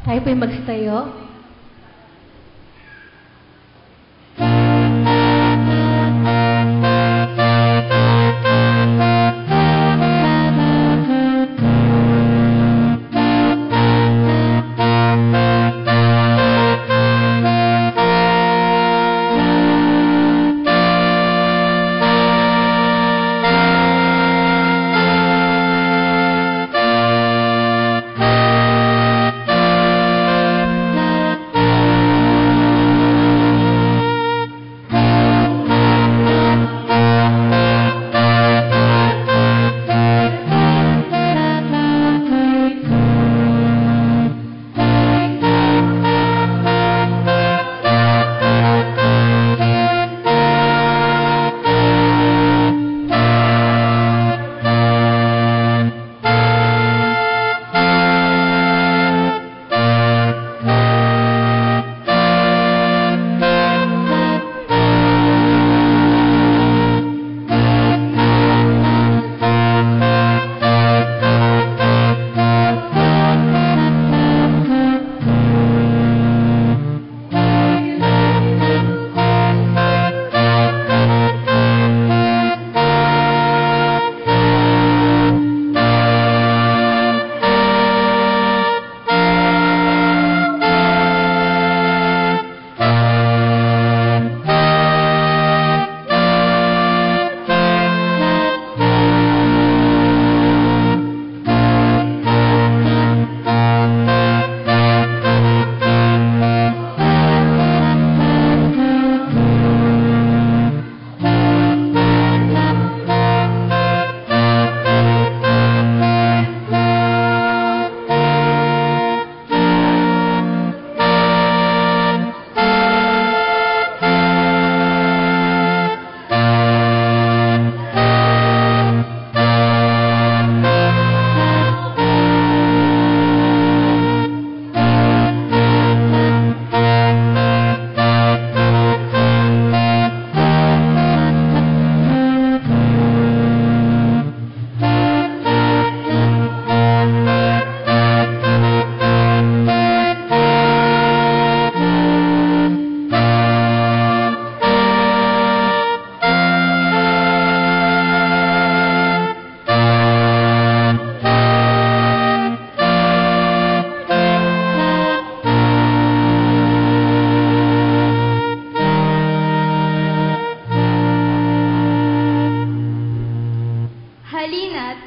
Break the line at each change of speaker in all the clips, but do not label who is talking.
Tayo po'y magstayo.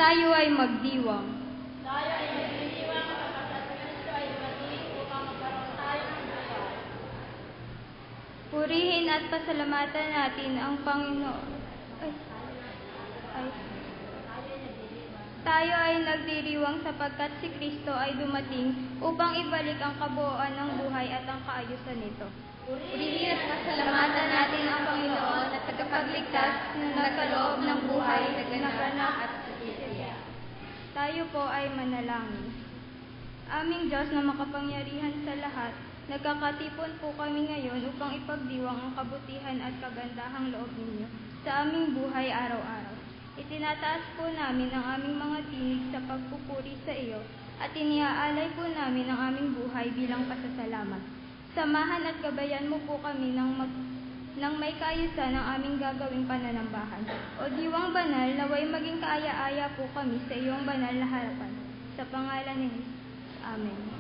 Tayo ay magdiwang. Purihin at pasalamatan natin ang Panginoon. Tayo ay nagdiriwang sapagkat si Kristo ay dumating upang ibalik ang kabuuan ng buhay at ang kaayusan nito. Purihin at pasalamatan natin ang Panginoon at tagapagligtas na nagkaloob ng buhay, naganap at justisya. Tayo po ay manalangin. Aming Diyos na makapangyarihan sa lahat, nagkakatipon po kami ngayon upang ipagdiwang ang kabutihan at kagandahang loob ninyo sa aming buhay araw-araw. Itinataas po namin ang aming mga tinig sa pagpupuri sa iyo at iniaalay po namin ang aming buhay bilang pasasalamat. Samahan at gabayan mo po kami ng may kaayusan ng aming gagawing pananambahan. O diwang banal, naway maging kaaya-aya po kami sa iyong banal na harapan. Sa pangalan ni Jesus. Amen.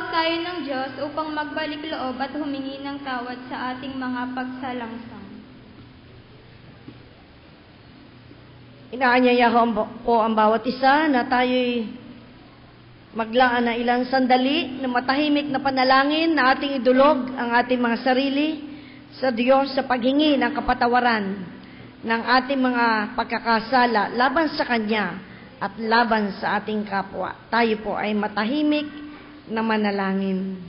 Tinawag tayo ng Diyos upang magbalik loob at humingi ng tawad sa ating mga pagsalangsang.
Inaanyaya ko ang bawat isa na tayo'y maglaan ng ilang sandali na matahimik na panalangin na ating idulog ang ating mga sarili sa Diyos sa paghingi ng kapatawaran ng ating mga pagkakasala laban sa Kanya at laban sa ating kapwa. Tayo po ay matahimik na manalangin.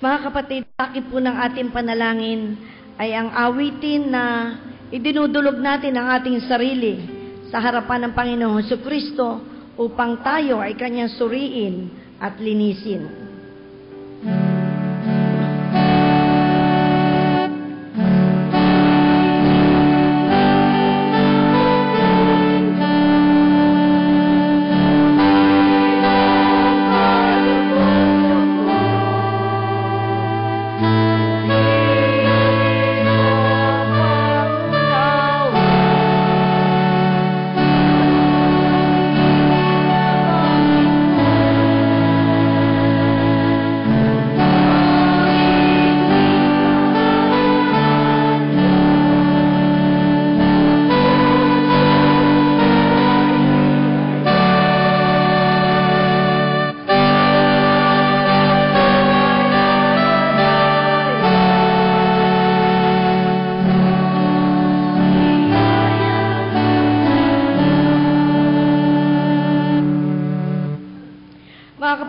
Mga kapatid, takip po ng ating panalangin ay ang awitin na idinudulog natin ang ating sarili sa harapan ng Panginoong Jesucristo upang tayo ay Kanyang suriin at linisin.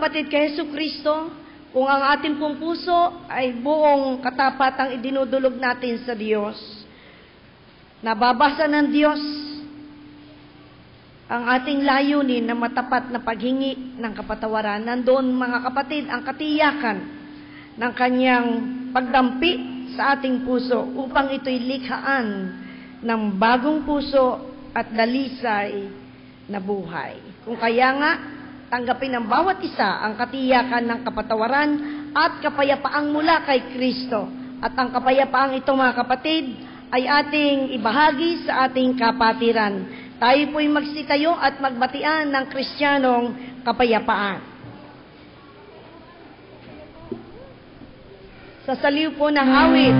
Kapatid kay Jesucristo, kung ang ating pong puso ay buong katapatang idinudulog natin sa Diyos, nababasa ng Diyos ang ating layunin na matapat na paghingi ng kapatawaran. Nandoon, mga kapatid, ang katiyakan ng Kanyang pagdampi sa ating puso upang ito'y likhaan ng bagong puso at dalisay na buhay. Kung kaya nga, tanggapin ng bawat isa ang katiyakan ng kapatawaran at kapayapaang mula kay Kristo. At ang kapayapaang ito, mga kapatid, ay ating ibahagi sa ating kapatiran. Tayo po'y magsitayo at magbatian ng Kristiyanong kapayapaan. Sa saliw po ng awit,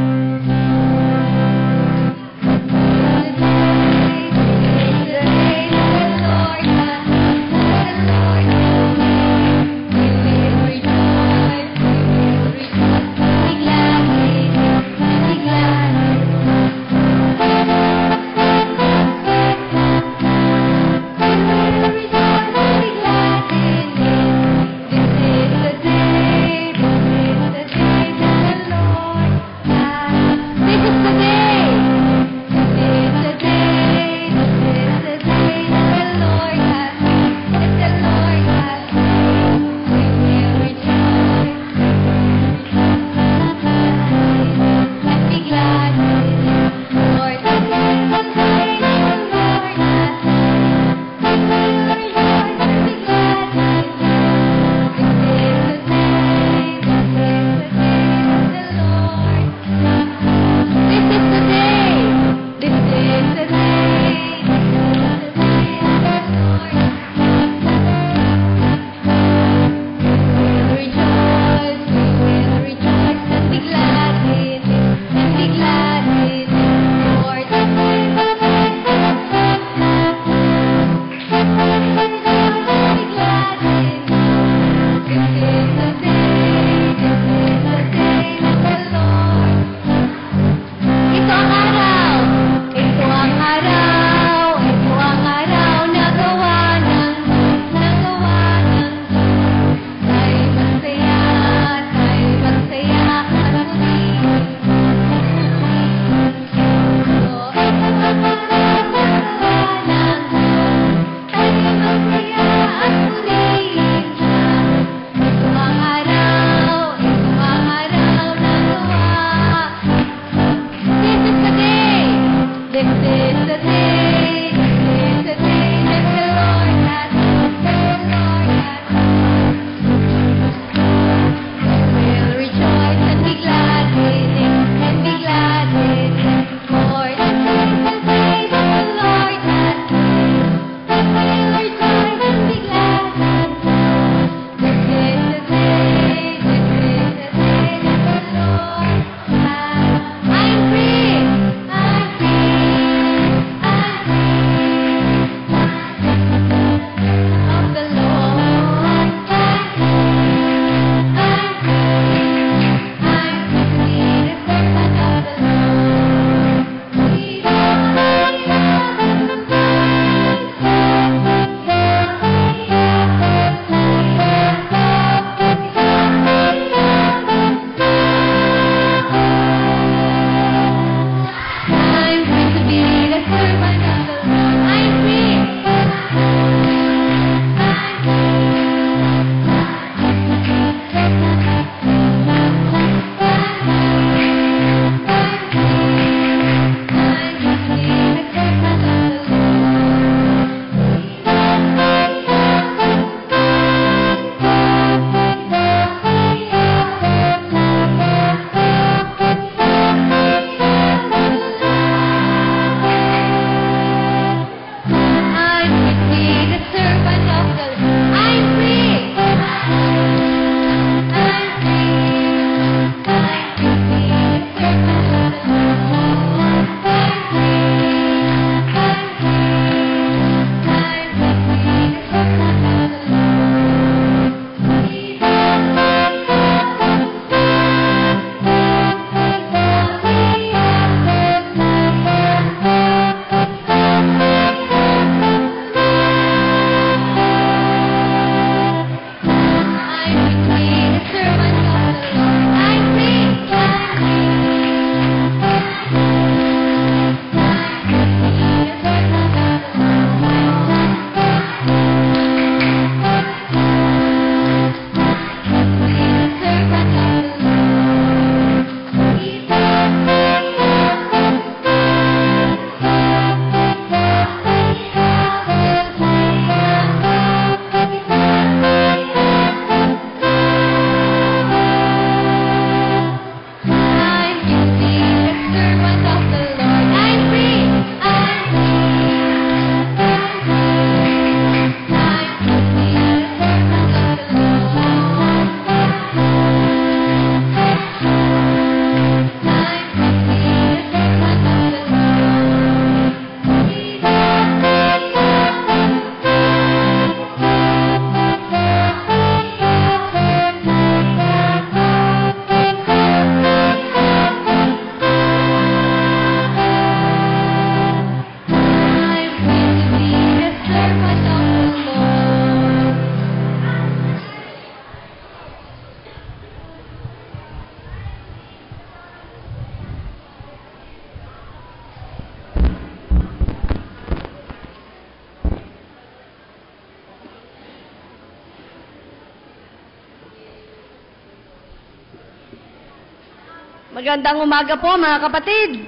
Magandang umaga po mga kapatid.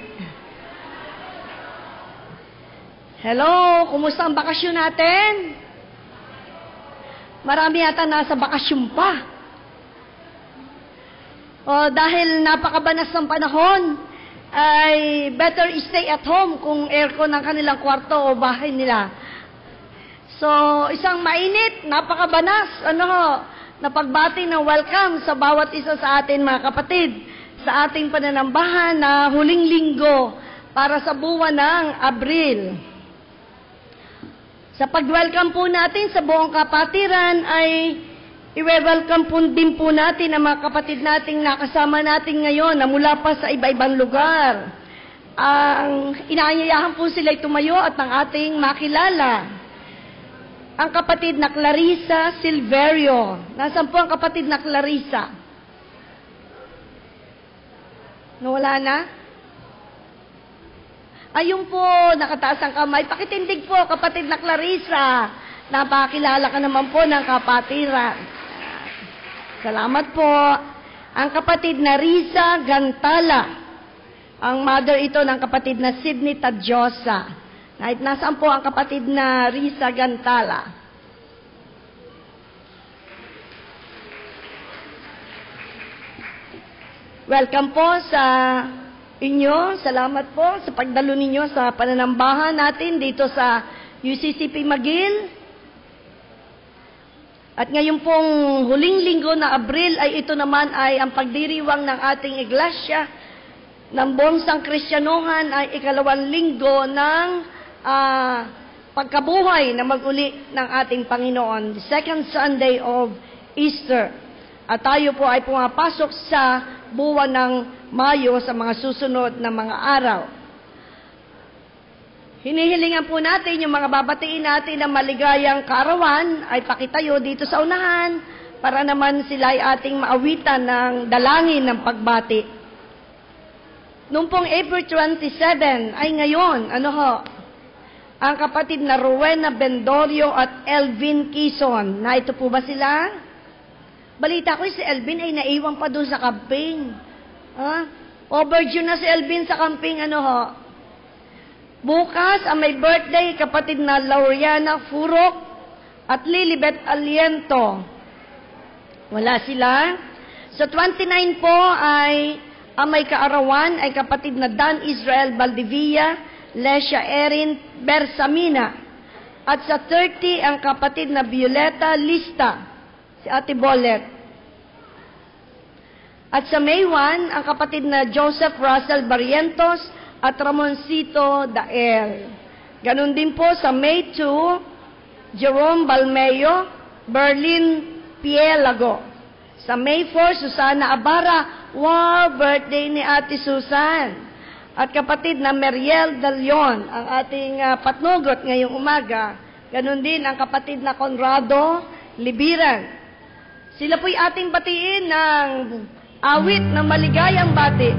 Hello, kumusta ang bakasyon natin? Marami yata nasa bakasyon pa. O dahil napakabanas ng panahon, ay better stay at home kung aircon ang kanilang kwarto o bahay nila. So, isang mainit, napakabanas, na pagbati ng welcome sa bawat isa sa atin mga kapatid, sa ating pananambahan na huling linggo para sa buwan ng Abril. Sa pag-welcome po natin sa buong kapatiran ay i-welcome po din po natin ang mga kapatid nating nakasama natin ngayon na mula pa sa iba-ibang lugar. Inaanyayahan po sila tumayo at ng ating makilala. Ang kapatid na Clarissa Silverio. Nasaan po ang kapatid na Clarissa? Nawala na? Ayun po, nakataas ang kamay. Pakitindig po, kapatid na Clarissa. Napakilala ka naman po ng kapatiran. Salamat po. Ang kapatid na Risa Gantala. Ang mother ito ng kapatid na Sidney Tadjosa. Nasaan po ang kapatid na Risa Gantala? Welcome po sa inyo. Salamat po sa pagdalo ninyo sa pananambahan natin dito sa UCCP Magil. At ngayon pong huling linggo na Abril ay ito naman ay ang pagdiriwang ng ating iglesia ng Bonsang Kristyanuhan ay ikalawang linggo ng pagkabuhay na mag-uli ng ating Panginoon, the second Sunday of Easter. At tayo po ay pumapasok sa buwan ng Mayo sa mga susunod na mga araw. Hinihilingan po natin yung mga babatiin natin na maligayang kaarawan ay pakitayo dito sa unahan para naman sila ay ating maawitan ng dalangin ng pagbati. Noong pong April 27 ay ngayon, ang kapatid na Rowena Bendorio at Elvin Quezon. Na ito po ba sila? Balita ko si Elvin ay naiwan pa doon sa camping. Overdue na si Elvin sa camping, Bukas, ang may birthday, kapatid na Lauriana Furok at Lilibet Aliento. Wala sila. Sa 29 po ay ang may kaarawan ay kapatid na Dan Israel Valdivia, Lesia Erin Bersamina. At sa 30, ang kapatid na Violeta Lista, si Ate Bolet. At sa May 1, ang kapatid na Joseph Russell Barrientos at Ramoncito Dael. Ganon din po sa May 2, Jerome Balmeo, Berlin Pielago. Sa May 4, Susana Abara. Wow, birthday ni Ate Susan. At kapatid na Meriel De Leon, ang ating patnugot ngayong umaga. Ganon din ang kapatid na Conrado Libiran. Sila po'y ating batiin ng awit ng maligayang bati.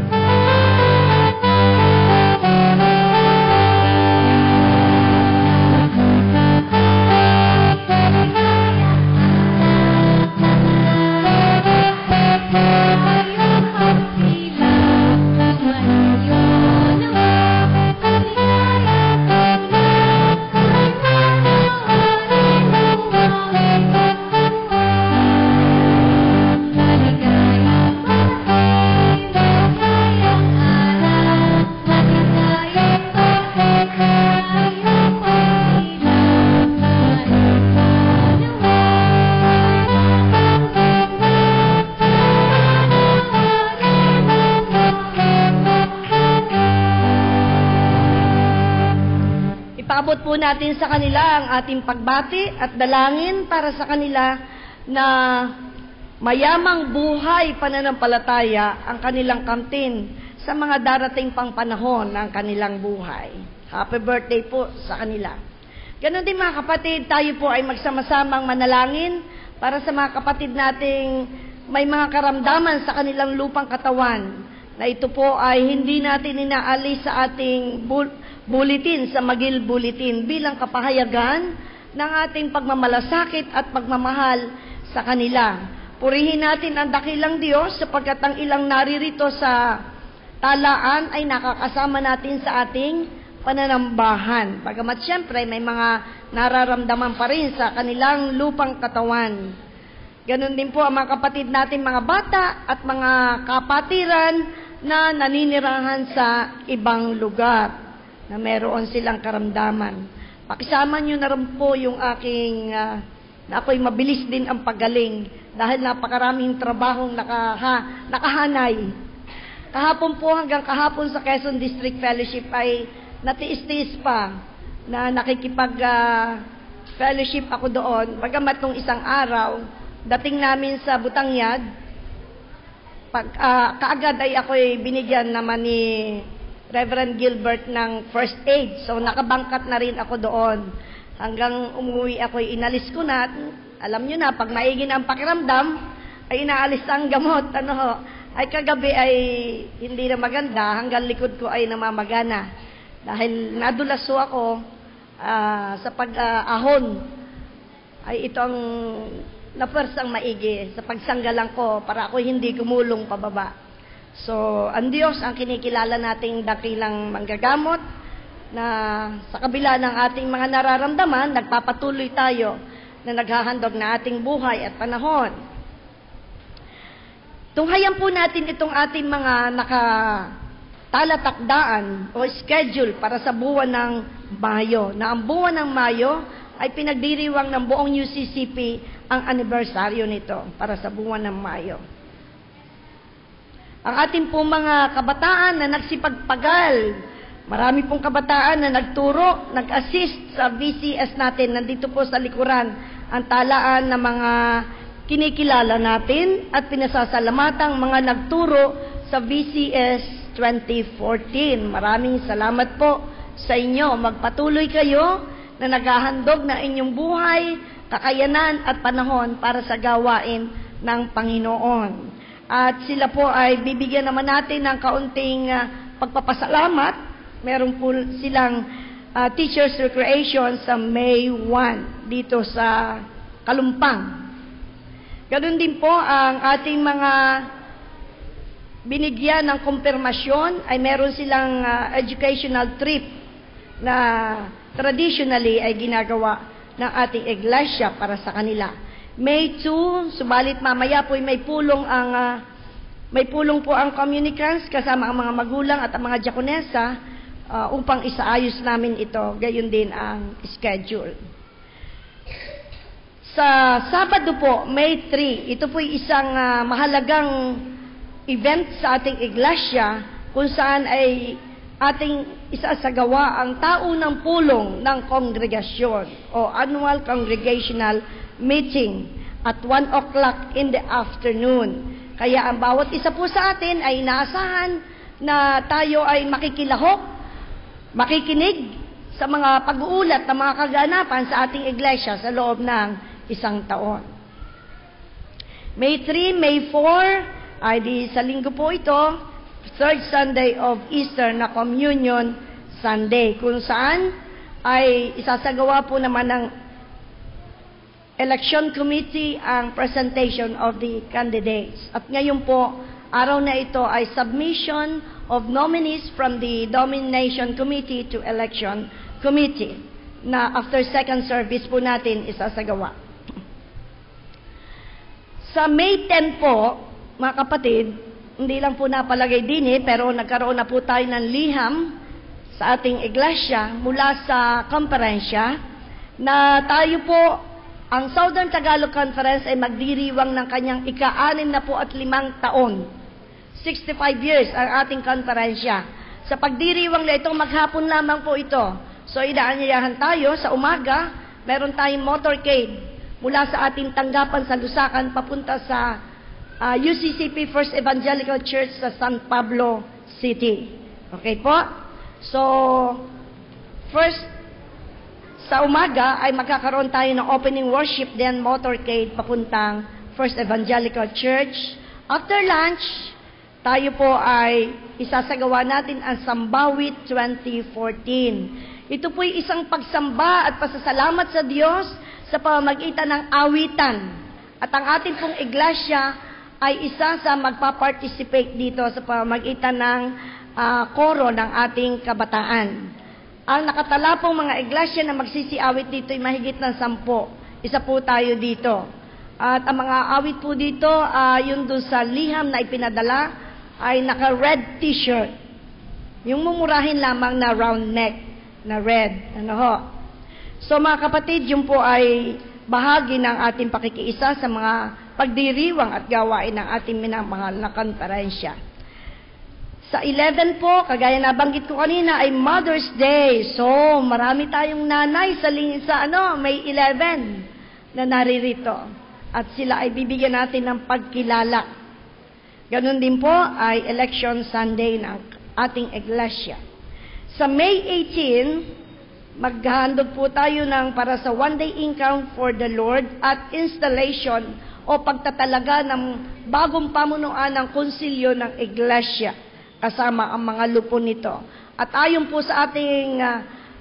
Ipaabot po natin sa kanila ang ating pagbati at dalangin para sa kanila na mayamang buhay pananampalataya ang kanilang kamtin sa mga darating pang panahon ng kanilang buhay. Happy birthday po sa kanila. Ganon din mga kapatid, tayo po ay magsama-samang manalangin para sa mga kapatid nating may mga karamdaman sa kanilang lupang katawan na ito po ay hindi natin inaalis sa ating bulletin, sa Magil Bulletin bilang kapahayagan ng ating pagmamalasakit at pagmamahal sa kanila. Purihin natin ang dakilang Diyos sapagkat ang ilang naririto sa talaan ay nakakasama natin sa ating pananambahan. Bagamat siyempre may mga nararamdaman pa rin sa kanilang lupang katawan. Ganon din po ang mga kapatid natin, mga bata at mga kapatiran na naninirahan sa ibang lugar na meron silang karamdaman. Pakisama nyo na rin po yung aking, na ako'y mabilis din ang paggaling dahil napakaraming trabahong nakahanay. Kahapon po hanggang kahapon sa Quezon District Fellowship ay natiis-tiis pa na nakikipag-fellowship ako doon. Bagamat nung isang araw, dating namin sa Butangyad, kaagad ay ako'y binigyan naman ni Reverend Gilbert ng first aid. So nakabangkat na rin ako doon. Hanggang umuwi ako'y inalis ko na. Alam nyo na, pag maigi na ang pakiramdam, ay inaalis ang gamot. Ay kagabi ay hindi na maganda, hanggang likod ko ay namamagana. Dahil nadulas ako sa pag-ahon, ay ito ang napersang maigi sa pagsanggalang ko para ako hindi gumulong pababa. So, ang Diyos ang kinikilala nating dakilang manggagamot na sa kabila ng ating mga nararamdaman, nagpapatuloy tayo na naghahandog na ating buhay at panahon. Tunghayan po natin itong ating mga nakatalatakdaan o schedule para sa buwan ng Mayo. Na ang buwan ng Mayo ay pinagdiriwang ng buong UCCP ang anibersaryo nito para sa buwan ng Mayo. Ang ating pong mga kabataan na nagsipagpagal, marami pong kabataan na nagturo, nag-assist sa VCS natin. Nandito po sa likuran ang talaan ng mga kinikilala natin at pinasasalamatang mga nagturo sa VCS 2014. Maraming salamat po sa inyo. Magpatuloy kayo na naghahandog na inyong buhay, kakayanan at panahon para sa gawain ng Panginoon. At sila po ay bibigyan naman natin ng kaunting pagpapasalamat. Meron po silang Teachers Recreation sa May 1 dito sa Kalumpang. Ganoon din po ang ating mga binigyan ng kumpirmasyon ay meron silang educational trip na traditionally ay ginagawa ng ating iglesia para sa kanila. May 2, subalit mamaya po may pulong po ang communicants kasama ang mga magulang at ang mga diakonesa upang isaayos namin ito. Gayon din ang schedule. Sa Sabado po, May 3, ito po isang mahalagang event sa ating iglesia kung saan ay ating isasagawa ang taunang pulong ng kongregasyon o annual congregational meeting at 1 o'clock in the afternoon. Kaya ang bawat isa po sa atin ay inaasahan na tayo ay makikilahok, makikinig sa mga pag-uulat ng mga kaganapan sa ating iglesia sa loob ng isang taon. May 3, May 4, ay di sa linggo po ito, third Sunday of Easter na Communion Sunday, kung saan ay isasagawa po naman ng Election Committee ang presentation of the candidates. At ngayon po, araw na ito ay submission of nominees from the Nomination Committee to Election Committee na after second service po natin isasagawa. Sa May 10 po, mga kapatid, hindi lang po napalagay din pero nagkaroon na po tayo ng liham sa ating iglesia mula sa komperensya na tayo po, ang Southern Tagalog Conference ay magdiriwang ng kanyang ika-65 taon. 65 years ang ating konferensya. Sa pagdiriwang na ito, maghapon lamang po ito. So, inaanyayahan tayo sa umaga, meron tayong motorcade mula sa ating tanggapan sa Lusakan papunta sa UCCP First Evangelical Church sa San Pablo City. Okay po? So, first, sa umaga ay magkakaroon tayo ng opening worship, then motorcade papuntang First Evangelical Church. After lunch, tayo po ay isasagawa natin ang Sambawit 2014. Ito po'y isang pagsamba at pasasalamat sa Diyos sa pamamagitan ng awitan. At ang ating pong iglesia ay isa sa magpa-participate dito sa pamamagitan ng koro ng ating kabataan. Ang nakatala pong mga iglesia na magsisiawit dito ay mahigit ng 10. Isa po tayo dito. At ang mga awit po dito, yung doon sa liham na ipinadala, ay naka-red t-shirt. Yung mumurahin lamang na round neck, na red. Ano ho? So mga kapatid, yun po ay bahagi ng ating pakikiisa sa mga pagdiriwang at gawain ng ating minamahal na konferensya. Sa 11 po, kagaya na banggit ko kanina, ay Mother's Day. So, marami tayong nanay sa May 11 na naririto. At sila ay bibigyan natin ng pagkilala. Ganun din po ay Election Sunday ng ating iglesia. Sa May 18, maghahandog po tayo para sa one-day income for the Lord at installation o pagtatalaga ng bagong pamunuan ng konsilyo ng iglesia kasama ang mga lupo nito. At ayon po sa ating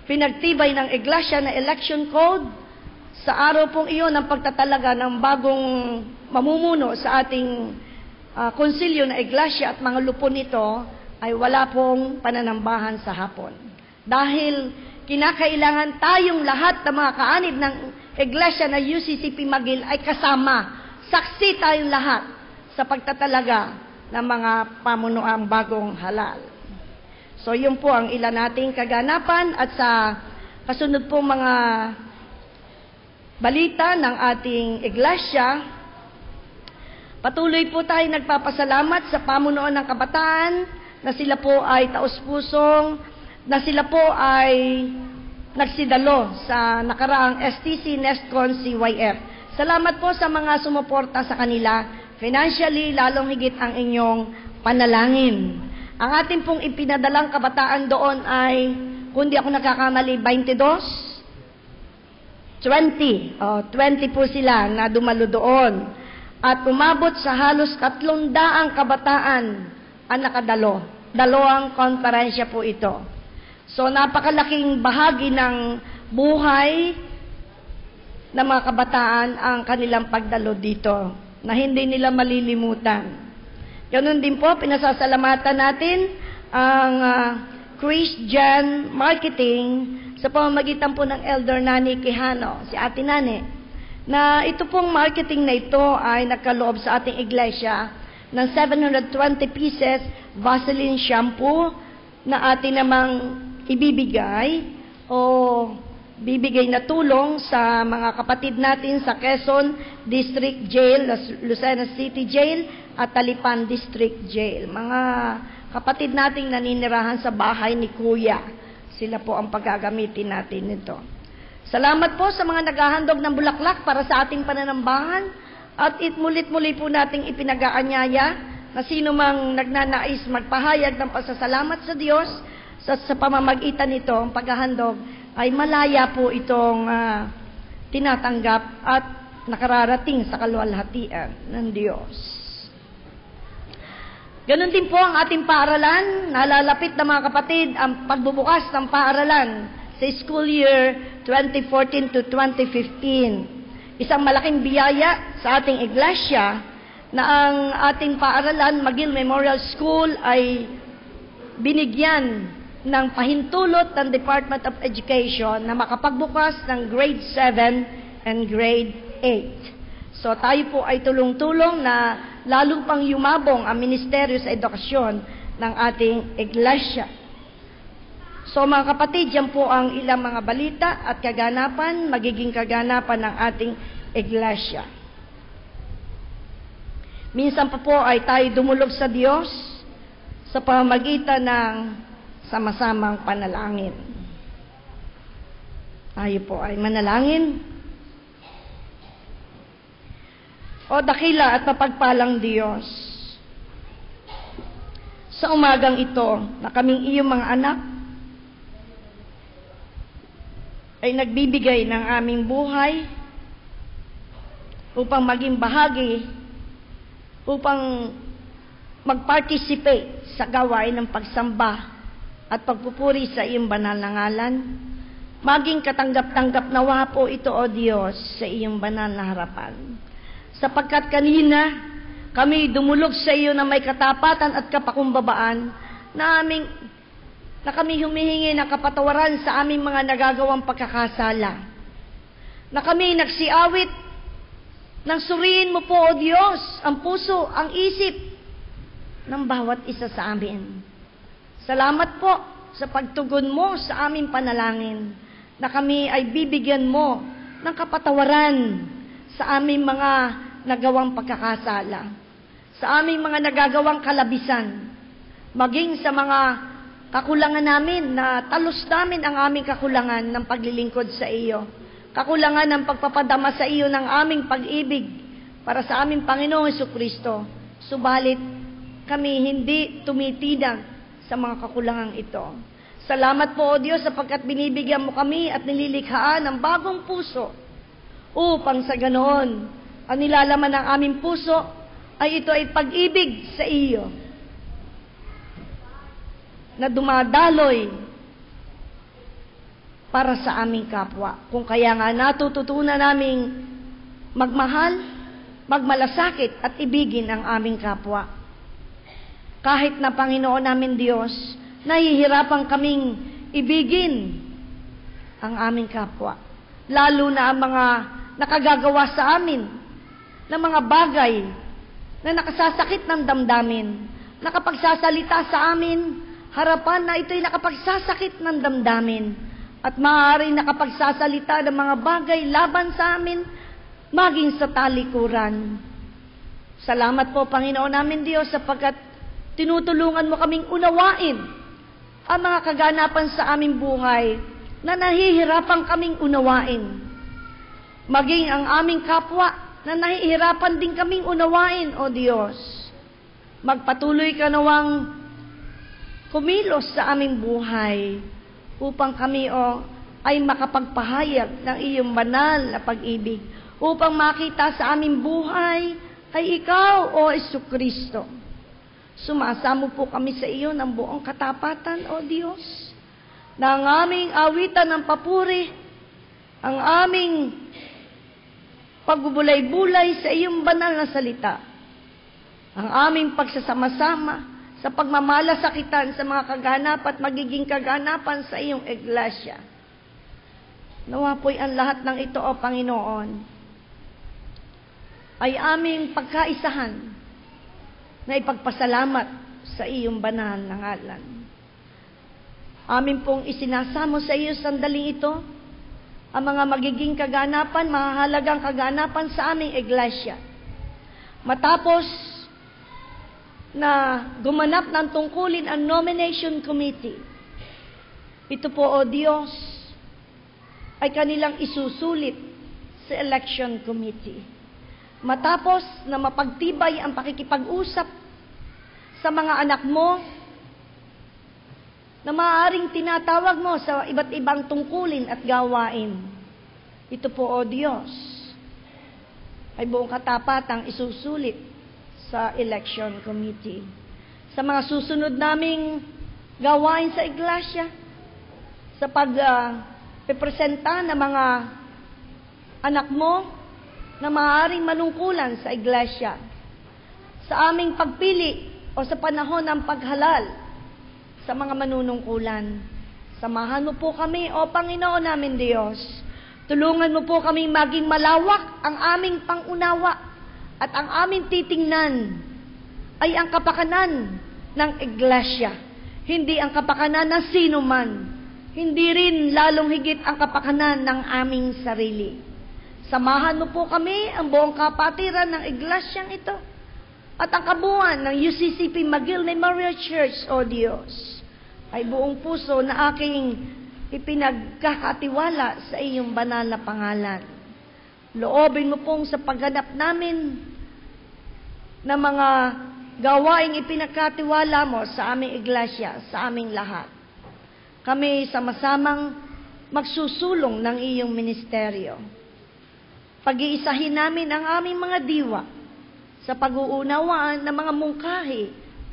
pinagtibay ng iglesia na election code, sa araw pong iyon ng pagtatalaga ng bagong mamumuno sa ating konsilyo na iglesia at mga lupo nito, ay wala pong pananambahan sa hapon. Dahil kinakailangan tayong lahat ng mga kaanib ng iglesia na UCCP Magil ay kasama. Saksi tayong lahat sa pagtatalaga ng mga pamunuang bagong halal. So, yun po ang ilan nating kaganapan at sa kasunod pong mga balita ng ating iglesia, patuloy po tayo nagpapasalamat sa pamunuan ng kabataan na sila po ay taus-pusong, na sila po ay nagsidalo sa nakaraang STC Nestcon CYF. Salamat po sa mga sumuporta sa kanila. Financially, lalong higit ang inyong panalangin. Ang ating pong ipinadalang kabataan doon ay, kung di ako nagkakamali, 20 po sila na dumalo doon. At umabot sa halos 300 kabataan ang nakadalo. 2 konferensya po ito. So, napakalaking bahagi ng buhay ng mga kabataan ang kanilang pagdalo dito, na hindi nila malilimutan. Ganun din po, pinasasalamatan natin ang Christian Marketing sa pamamagitan po ng Elder Nani Quijano, si Ate Nani, na ito pong marketing na ito ay nagkaloob sa ating iglesia ng 720 pieces Vaseline shampoo na atin namang ibibigay o bibigay na tulong sa mga kapatid natin sa Quezon District Jail, Lucena City Jail at Talipan District Jail. Mga kapatid nating naninirahan sa bahay ni Kuya. Sila po ang paggagamitin natin nito. Salamat po sa mga naghahandog ng bulaklak para sa ating pananambahan at mulit-muli po nating ipinag-aanyaya na sino mang nagnanais magpahayag ng pasasalamat sa Diyos sa pamamagitan nito, ang paghahandog, ay malaya po itong tinatanggap at nakararating sa kaluwalhatian ng Diyos. Ganon din po ang ating paaralan. Nalalapit na mga kapatid ang pagbubukas ng paaralan sa school year 2014 to 2015. Isang malaking biyaya sa ating iglesia na ang ating paaralan, Magil Memorial School, ay binigyan ng pahintulot ng Department of Education na makapagbukas ng grade 7 and grade 8. So tayo po ay tulong-tulong na lalo pang yumabong ang Ministeryo sa Edukasyon ng ating iglesia. So mga kapatid, yan po ang ilang mga balita at kaganapan, magiging kaganapan ng ating iglesia. Minsan pa po ay tayo dumulog sa Diyos sa pamamagitan ng sama-samang panalangin. Tayo po ay manalangin. O dakila at mapagpalang Diyos, sa umagang ito na kaming iyong mga anak ay nagbibigay ng aming buhay upang maging bahagi, upang mag-participate sa gawain ng pagsamba at pagpupuri sa iyong banal na ngalan. Maging katanggap-tanggap nawa po ito, O Diyos, sa iyong banal na harapan. Sapagkat kanina, Kami dumulog sa iyo na may katapatan at kapakumbabaan na kami humihingi ng kapatawaran sa aming mga nagagawang pagkakasala. Na kami nagsiawit nang suriin mo po, O Diyos, ang puso, ang isip ng bawat isa sa amin. Salamat po sa pagtugon mo sa aming panalangin na kami ay bibigyan mo ng kapatawaran sa aming mga nagawang pagkakasala, sa aming mga nagagawang kalabisan, maging sa mga kakulangan namin na talos namin ang aming kakulangan ng paglilingkod sa iyo, kakulangan ng pagpapadama sa iyo ng aming pag-ibig para sa aming Panginoong Jesucristo. Subalit kami hindi tumitinag sa mga kakulangang ito. Salamat po, O Diyos, sapagkat binibigyan mo kami at nililikhaan ng bagong puso upang sa ganoon ang nilalaman ng aming puso ay ito ay pag-ibig sa iyo na dumadaloy para sa aming kapwa. Kung kaya nga natututunan naming magmahal, magmalasakit at ibigin ang aming kapwa. Kahit na Panginoon namin Diyos, nahihirapan kaming ibigin ang aming kapwa. Lalo na ang mga nakagagawa sa amin ng mga bagay na nakasasakit ng damdamin, nakapagsasalita sa amin harapan na ito'y nakapagsasakit ng damdamin at maaaring nakapagsasalita ng mga bagay laban sa amin maging sa talikuran. Salamat po, Panginoon namin Diyos, sapagkat tinutulungan mo kaming unawain ang mga kaganapan sa aming buhay na nahihirapan kaming unawain. Maging ang aming kapwa na nahihirapan din kaming unawain, O Diyos. Magpatuloy ka nawang kumilos sa aming buhay upang kami ay makapagpahayag ng iyong banal na pag-ibig, upang makita sa aming buhay ay ikaw, O Jesucristo. Sumasamo po kami sa iyo ng buong katapatan, O Diyos, na ang aming awitan ng papuri, ang aming pagbubulay-bulay sa iyong banal na salita, ang aming pagsasama-sama sa pagmamalasakitan sa mga kaganapan at magiging kaganapan sa iyong iglesia. Nawa po'y ang lahat ng ito, O Panginoon, ay aming pagkaisahan na ipagpasalamat sa iyong banal na ngalan. Amin pong isinasamo sa iyo sandaling ito ang mga magiging kaganapan, mahahalagang kaganapan sa aming iglesia. Matapos na gumanap ng tungkulin ang nomination committee, ito po, O Diyos, ay kanilang isusulit sa election committee. Matapos na mapagtibay ang pakikipag-usap sa mga anak mo na maaaring tinatawag mo sa iba't ibang tungkulin at gawain, ito po, O Diyos, ay buong katapatang isusulit sa election committee. Sa mga susunod naming gawain sa iglesia, sa pagpepresenta ng mga anak mo na maaaring manungkulan sa iglesia, sa aming pagpili o sa panahon ng paghalal sa mga manunungkulan. Samahan mo po kami, O Panginoon namin Diyos. Tulungan mo po kami maging malawak ang aming pangunawa at ang aming titingnan ay ang kapakanan ng iglesia, hindi ang kapakanan ng sino man, hindi rin lalong higit ang kapakanan ng aming sarili. Samahan mo po kami, ang buong kapatiran ng iglesyang ito, at ang kabuuan ng UCCP McGill Memorial Church, O Diyos, ay buong puso na aking ipinagkakatiwala sa iyong banal na pangalan. Loobin mo pong sa pagganap namin na mga gawaing ipinagkatiwala mo sa aming iglesia, sa aming lahat. Kami sama-samang magsusulong ng iyong ministeryo. Pag-iisahin namin ang aming mga diwa sa pag-uunawaan ng mga mungkahi,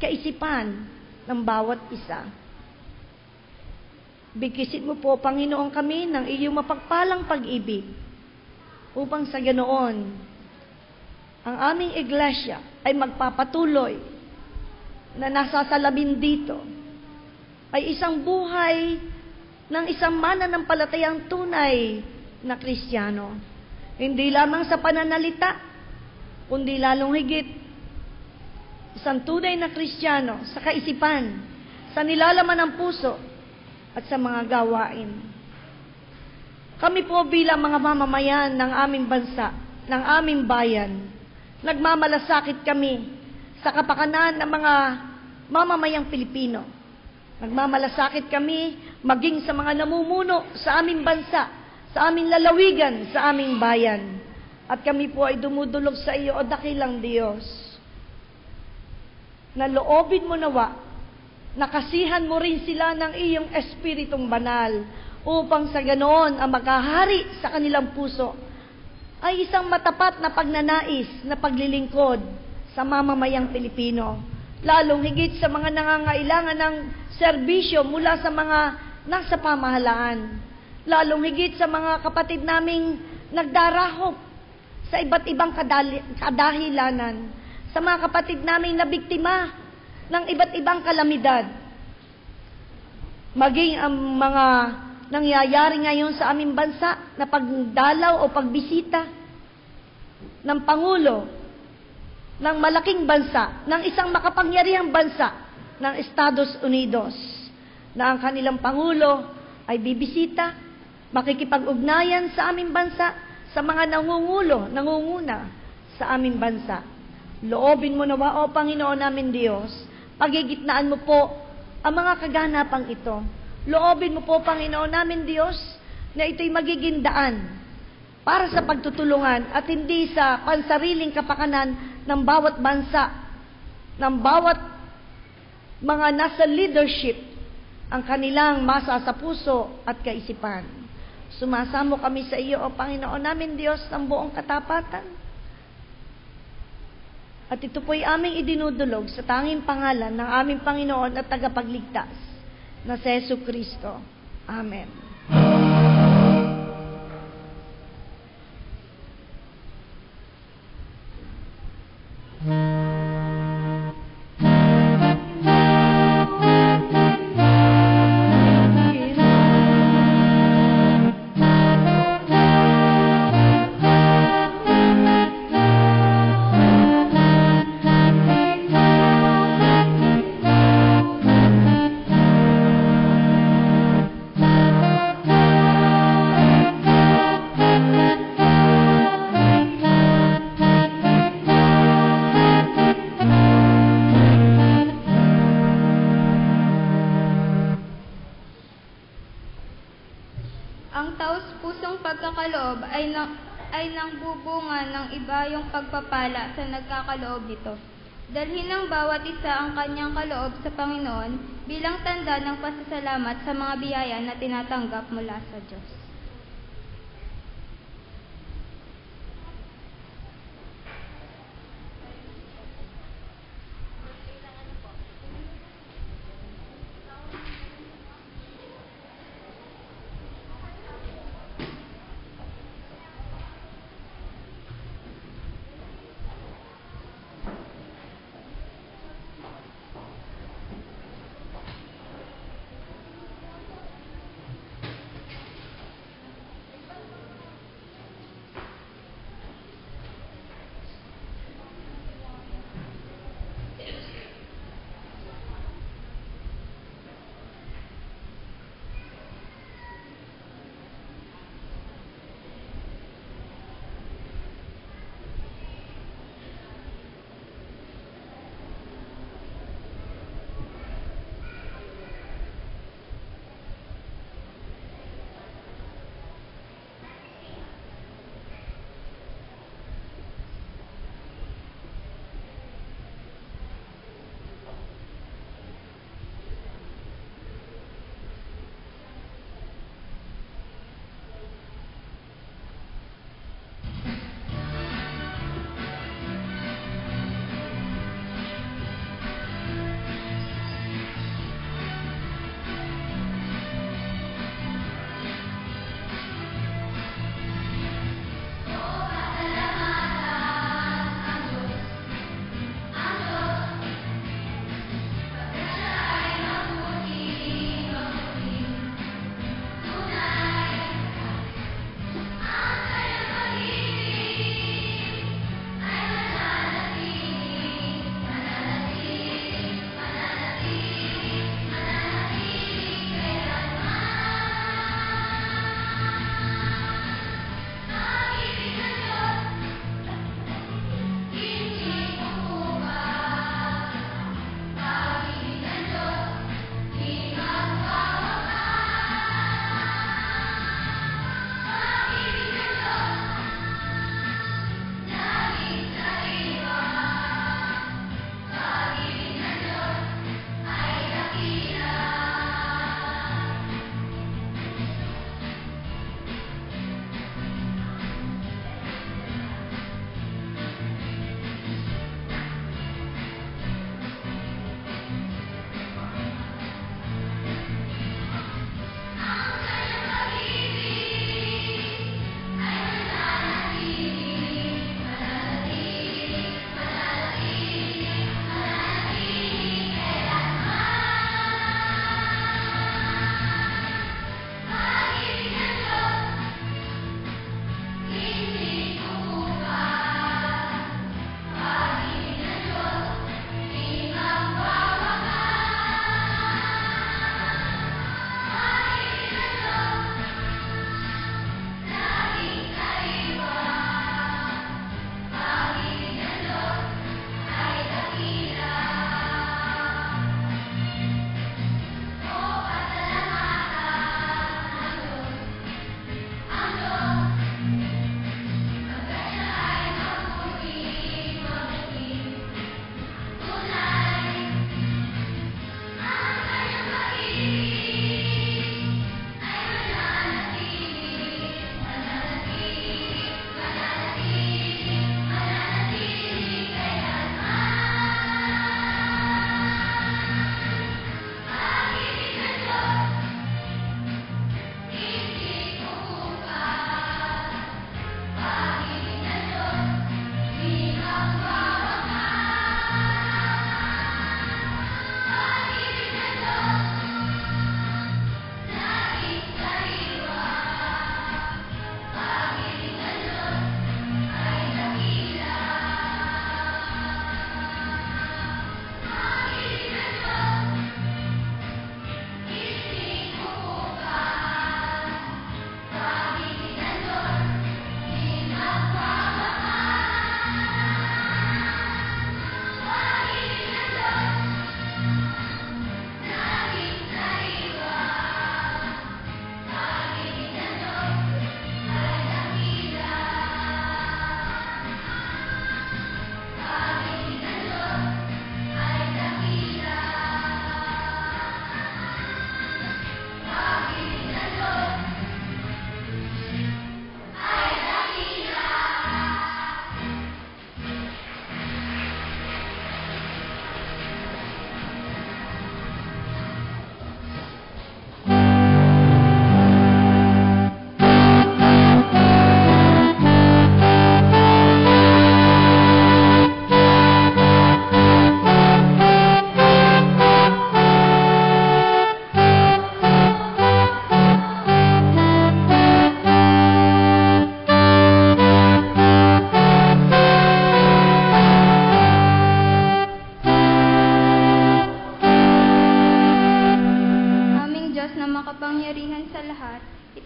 kaisipan ng bawat isa. Bigkisin mo po, Panginoon, kami ng iyong mapagpalang pag-ibig, upang sa ganoon ang aming iglesia ay magpapatuloy na nasasalamin dito ay isang buhay ng isang mananampalatayang tunay na Kristiyano. Hindi lamang sa pananalita, kundi lalong higit isang tunay na Kristiyano sa kaisipan, sa nilalaman ng puso, at sa mga gawain. Kami po bilang mga mamamayan ng aming bansa, ng aming bayan, nagmamalasakit kami sa kapakanan ng mga mamamayang Pilipino. Nagmamalasakit kami maging sa mga namumuno sa aming bansa, sa aming lalawigan, sa aming bayan. At kami po ay dumudulog sa iyo, o dakilang Diyos, na loobin mo nawa, nakasihan mo rin sila ng iyong Espiritong Banal, upang sa ganoon ang makahari sa kanilang puso ay isang matapat na pagnanais na paglilingkod sa mamamayang Pilipino, lalong higit sa mga nangangailangan ng serbisyo mula sa mga nasa pamahalaan, lalong higit sa mga kapatid naming nagdarahop sa iba't ibang kadahilanan, sa mga kapatid naming nabiktima ng iba't ibang kalamidad, maging ang mga nangyayari ngayon sa aming bansa na pagdalaw o pagbisita ng Pangulo ng malaking bansa, ng isang makapangyarihang bansa ng Estados Unidos, na ang kanilang Pangulo ay bibisita, makikipag-ugnayan sa aming bansa, sa mga nangunguna sa aming bansa. Loobin mo nawa, o Panginoon namin Diyos, pagigitnaan mo po ang mga kaganapang ito. Loobin mo po, Panginoon namin Diyos, na ito'y magiging daan para sa pagtutulungan at hindi sa pansariling kapakanan ng bawat bansa, ng bawat mga nasa leadership, ang kanilang masa sa puso at kaisipan. Sumasamo kami sa iyo, o Panginoon namin Diyos, ng buong katapatan. At ito po'y aming idinudulog sa tanging pangalan ng aming Panginoon at tagapagligtas na si Jesucristo. Amen.
Ang taos-pusong pagkakaloob ay nangbubunga ng iba yung pagpapala sa nagkakaloob nito. Dalhin ng bawat isa ang kanyang kaloob sa Panginoon bilang tanda ng pasasalamat sa mga biyaya na tinatanggap mula sa Diyos.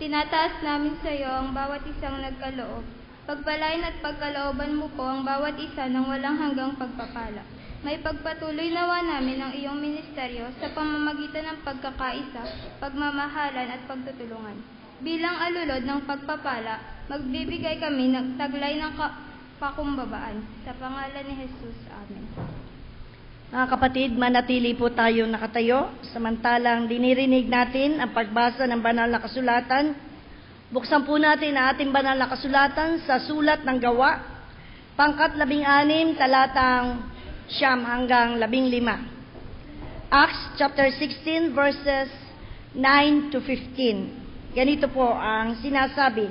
Tinataas namin sa iyo ang bawat isang nagkaloob. Pagpalain at pagkalooban mo po ang bawat isa ng walang hanggang pagpapala. May pagpatuloy nawa namin ang iyong ministeryo sa pamamagitan ng pagkakaisa, pagmamahalan at pagtutulungan. Bilang alulod ng pagpapala, magbibigay kami ng taglay ng pakumbabaan. Sa pangalan ni Jesus. Amen.
Mga kapatid, manatili po tayo nakatayo, samantalang dinirinig natin ang pagbasa ng banal na kasulatan. Buksan po natin ang ating banal na kasulatan sa sulat ng Gawa, pangkat 16, talatang 9 hanggang 15. Acts chapter 16 verses 9 to 15. Ganito po ang sinasabi.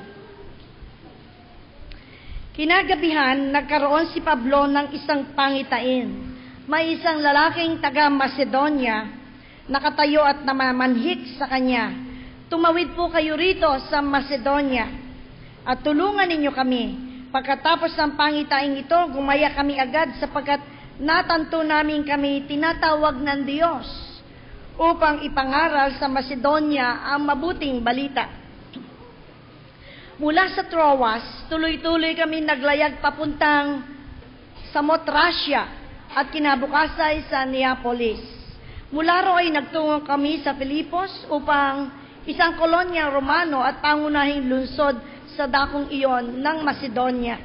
Kinagabihan, nagkaroon si Pablo ng isang pangitain. May isang lalaking taga Macedonia, nakatayo at namamanhik sa kanya. Tumawid po kayo rito sa Macedonia at tulungan ninyo kami. Pagkatapos ng pangitain ito, gumaya kami agad sapagkat natanto namin kami tinatawag ng Diyos upang ipangaral sa Macedonia ang mabuting balita. Mula sa Troas, tuloy-tuloy kami naglayag papuntang Samotracia at kinabukasan sa Neapolis. Mula roon ay nagtungo kami sa Filipos upang isang kolonya Romano at pangunahing lungsod sa dakong iyon ng Macedonia.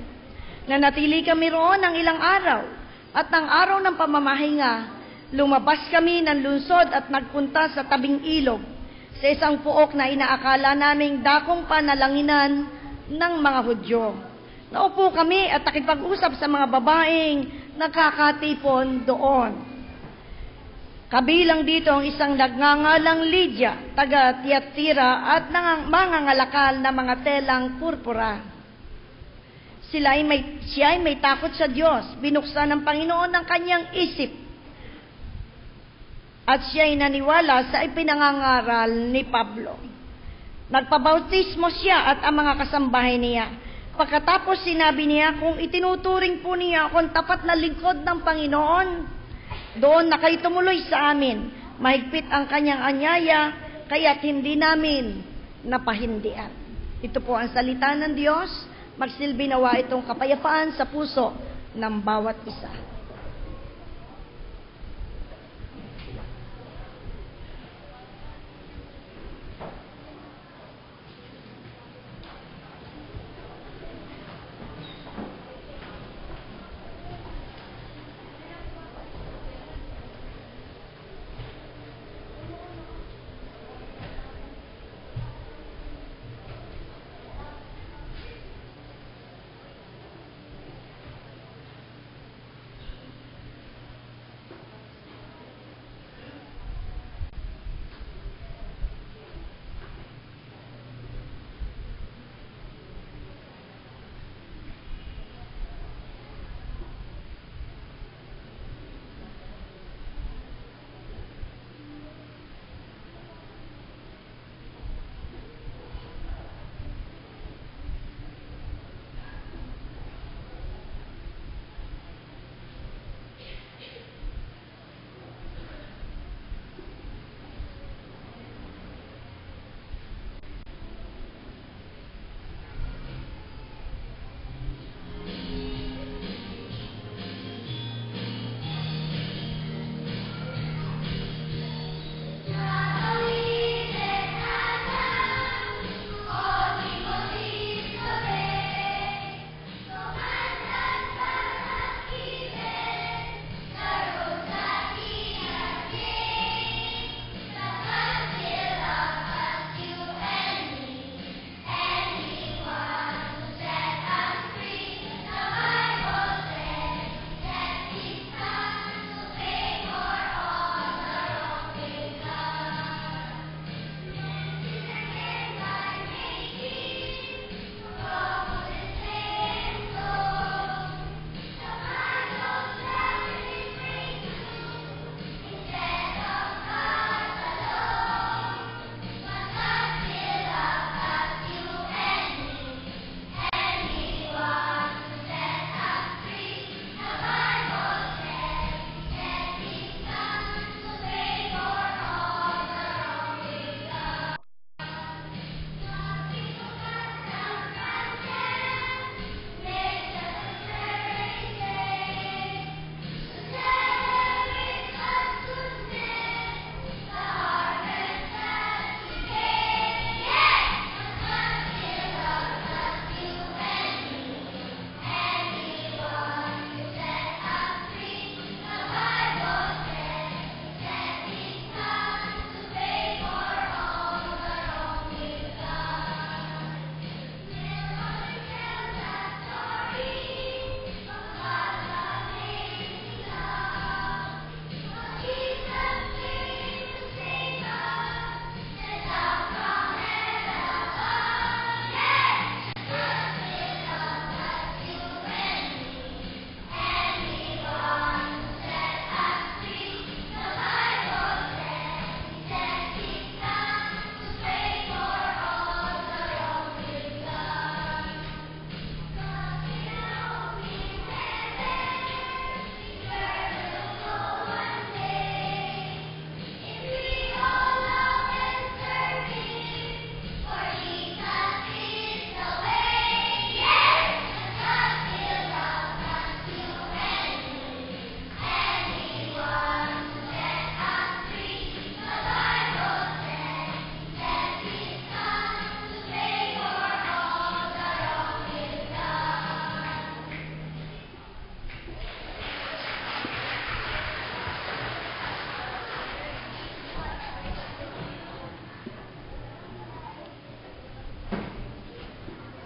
Nanatili kami roon ng ilang araw at ng araw ng pamamahinga, lumabas kami ng lungsod at nagpunta sa tabing ilog sa isang puok na inaakala naming dakong panalanginan ng mga Hudyo. Naupo kami at nakipag-usap sa mga babaeng nakakatipon doon. Kabilang dito ang isang nagngangalang Lydia, taga Tiatira at mangangalakal na mga telang purpura. Siya ay may takot sa Diyos, binuksan ng Panginoon ang kanyang isip. At siya ay naniwala sa ipinangangaral ni Pablo. Nagpabautismo siya at ang mga kasambahay niya. Pagkatapos sinabi niya, kung itinuturing po niya akong tapat na lingkod ng Panginoon, doon na kayo tumuloy sa amin. Mahigpit ang kanyang anyaya, kaya't hindi namin napahindian. Ito po ang salita ng Diyos. Magsilbi nawa itong kapayapaan sa puso ng bawat isa.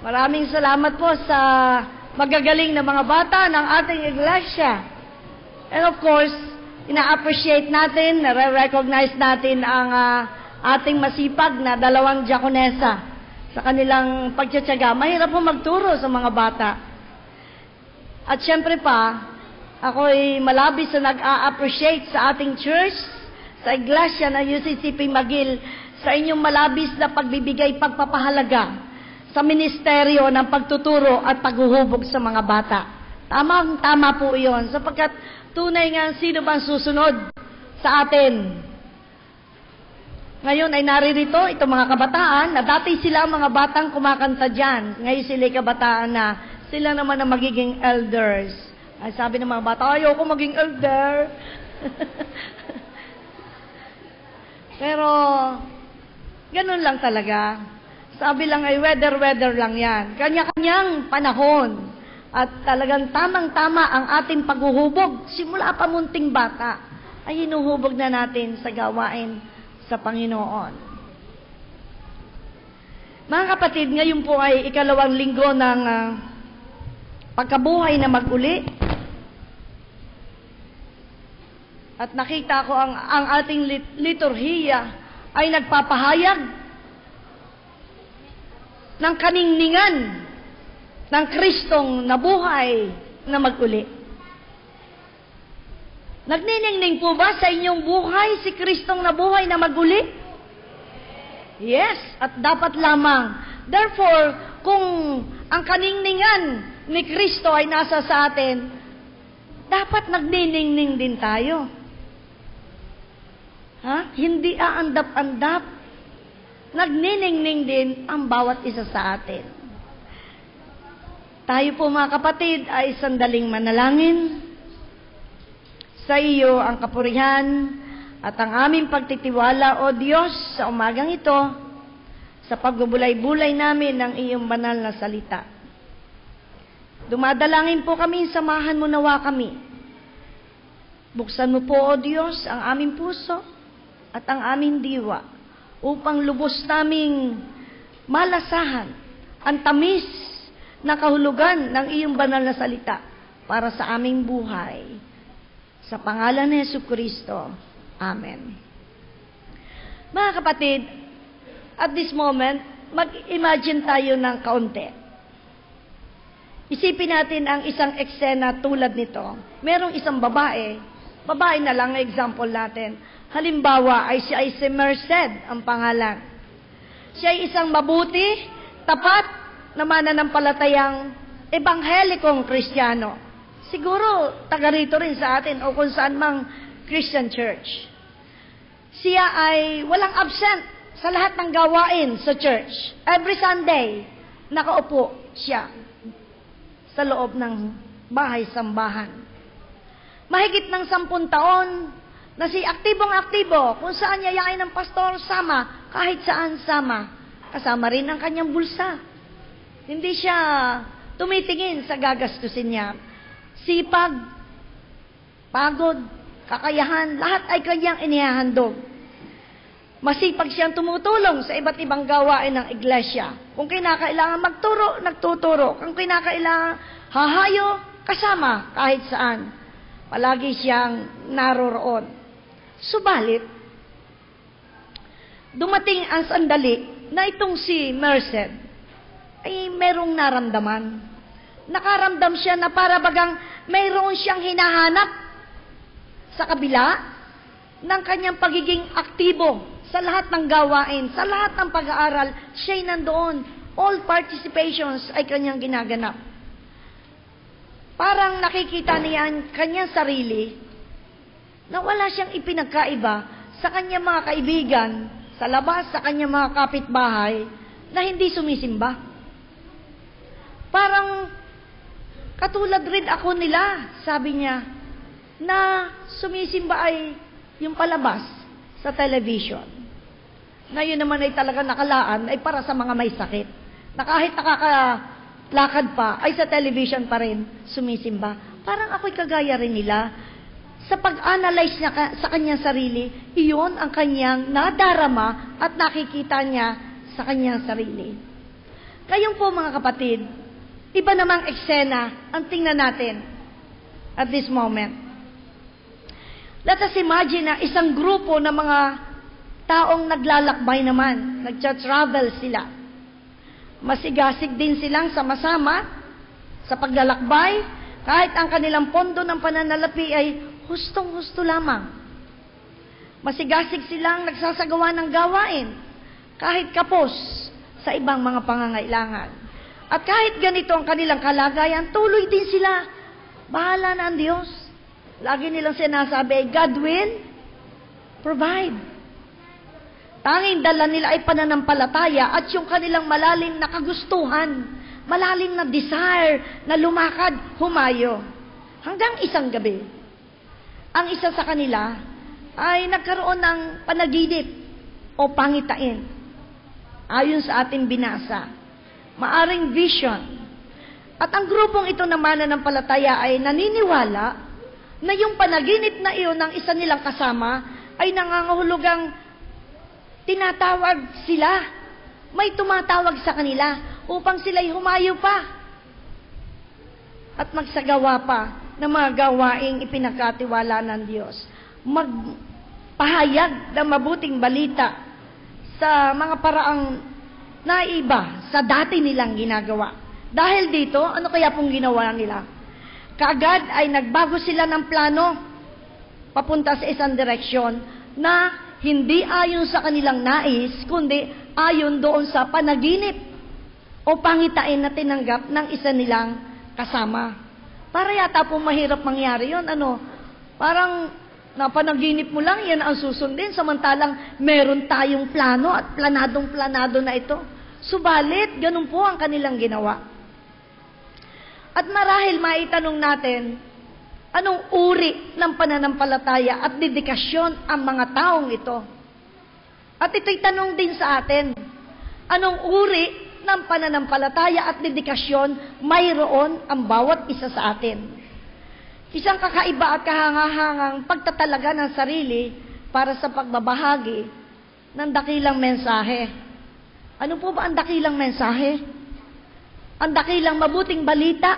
Maraming salamat po sa magagaling na mga bata ng ating iglesia. And of course, ina-appreciate natin, nare-recognize natin ang ating masipag na 2 diakonesa sa kanilang pagtsatsaga. Mahirap po magturo sa mga bata. At syempre pa, ako'y malabis na nag-a-appreciate sa ating church, sa iglesia na UCCP Magil, sa inyong malabis na pagbibigay pagpapahalaga sa ministeryo ng pagtuturo at paghuhubog sa mga bata. Tama po iyon, sapagkat tunay nga sino bang susunod sa atin. Ngayon ay naririto itong mga kabataan na dati sila mga batang kumakanta dyan. Ngayon sila kabataan na sila naman ang magiging elders. Ay sabi ng mga bata, ayoko maging elder. Pero, ganun lang talaga. Sabi lang ay weather lang yan. Kanya-kanyang panahon. At talagang tamang-tama ang ating paghuhubog. Simula pa munting bata, ay hinuhubog na natin sa gawain sa Panginoon. Mga kapatid, ngayon po ay 2nd linggo ng pagkabuhay na mag-uli. At nakita ko ang ating liturhiya ay nagpapahayag ng kaningningan ng Kristong nabuhay na mag-uli. Nagniningning po ba sa inyong buhay si Kristong nabuhay na mag-uli? Yes, at dapat lamang. Therefore, kung ang kaningningan ni Kristo ay nasa sa atin, dapat nagniningning din tayo. Hindi aandap-andap. Nagniningning din ang bawat isa sa atin. Tayo po mga kapatid ay sandaling manalangin. Sa iyo ang kapurihan at ang aming pagtitiwala, O Diyos, sa umagang ito, sa pagbubulay-bulay namin ng iyong banal na salita. Dumadalangin po kami, samahan mo nawa kami. Buksan mo po, O Diyos, ang aming puso at ang aming diwa, upang lubos naming malasahan ang tamis na kahulugan ng iyong banal na salita para sa aming buhay. Sa pangalan ni Jesucristo. Amen. Mga kapatid, at this moment, mag-imagine tayo ng kaunti. Isipin natin ang isang eksena tulad nito. Merong isang babae na lang example natin. Halimbawa ay siya ay si Merced ang pangalan. Siya ay isang mabuti, tapat na mananampalatayang ebanghelikong Kristiyano. Siguro taga rito rin sa atin o kung saan mang Christian church. Siya ay walang absent sa lahat ng gawain sa church. Every Sunday, nakaupo siya sa loob ng bahay-sambahan. Mahigit ng 10 taon, na si aktibong-aktibo, kung saan yayain ng pastor, sama, kahit saan sama. Kasama rin ang kanyang bulsa. Hindi siya tumitingin sa gagastusin niya. Sipag, pagod, kakayahan, lahat ay kanyang inihahandog. Masipag siyang tumutulong sa iba't ibang gawain ng iglesia. Kung kinakailangan magturo, nagtuturo. Kung kinakailangan hahayo, kasama kahit saan. Palagi siyang naroroon. Subalit, dumating ang sandali na itong si Merced ay merong naramdaman. Nakaramdam siya na para bagang mayroon siyang hinahanap sa kabila ng kanyang pagiging aktibo sa lahat ng gawain, sa lahat ng pag-aaral, siya'y nandoon. All participations ay kanyang ginaganap. Parang nakikita niya ang kanyang sarili na wala siyang ipinagkaiba sa kanyang mga kaibigan, sa labas, sa kanyang mga kapitbahay, na hindi sumisimba. Parang katulad rin ako nila, sabi niya, na sumisimba ay yung palabas sa television. Ngayon naman ay talaga nakalaan ay para sa mga may sakit. Na kahit nakakalakad pa, ay sa television pa rin sumisimba. Parang ako'y kagaya rin nila. Sa pag-analyze niya sa kanyang sarili, iyon ang kanyang nadarama at nakikita niya sa kanyang sarili. Kayong po mga kapatid, iba namang eksena ang tingnan natin at this moment. Let us imagine na isang grupo ng mga taong naglalakbay naman, nagtra-travel sila. Masigasig din silang sama-sama sa paglalakbay, kahit ang kanilang pondo ng pananalapi ay hustong-husto lamang. Masigasig silang nagsasagawa ng gawain, kahit kapos sa ibang mga pangangailangan. At kahit ganito ang kanilang kalagayan, tuloy din sila. Bahala na ang Diyos. Lagi nilang sinasabi, God will provide. Tanging dala nila ay pananampalataya at yung kanilang malalim na kagustuhan, malalim na desire na lumakad, humayo. Hanggang isang gabi, ang isa sa kanila ay nagkaroon ng panaginip o pangitain. Ayon sa ating binasa, maaring vision. At ang grupong ito na mananampalataya ay naniniwala na yung panaginip na iyon ng isa nilang kasama ay nangangahulugang tinatawag sila. May tumatawag sa kanila upang sila'y humayo pa at magsagawa pa ng mga gawaing ipinagkatiwala ng Diyos. Magpahayag ng mabuting balita sa mga paraang naiba sa dati nilang ginagawa. Dahil dito, ano kaya pong ginawa nila? Kaagad ay nagbago sila ng plano papunta sa isang direksyon na hindi ayon sa kanilang nais, kundi ayon doon sa panaginip o pangitain na tinanggap ng isa nilang kasama. Para yata po mahirap mangyari yun. Parang napanaginip mo lang, yan ang susundin, samantalang meron tayong plano at planadong-planado na ito. Subalit, ganun po ang kanilang ginawa. At marahil maitanong natin, anong uri ng pananampalataya at dedikasyon ang mga taong ito? At ito'y tanong din sa atin, anong uri ng pananampalataya at dedikasyon mayroon ang bawat isa sa atin? Isang kakaiba at kahangahangang pagtatalaga ng sarili para sa pagbabahagi ng dakilang mensahe. Ano po ba ang dakilang mensahe? Ang dakilang mabuting balita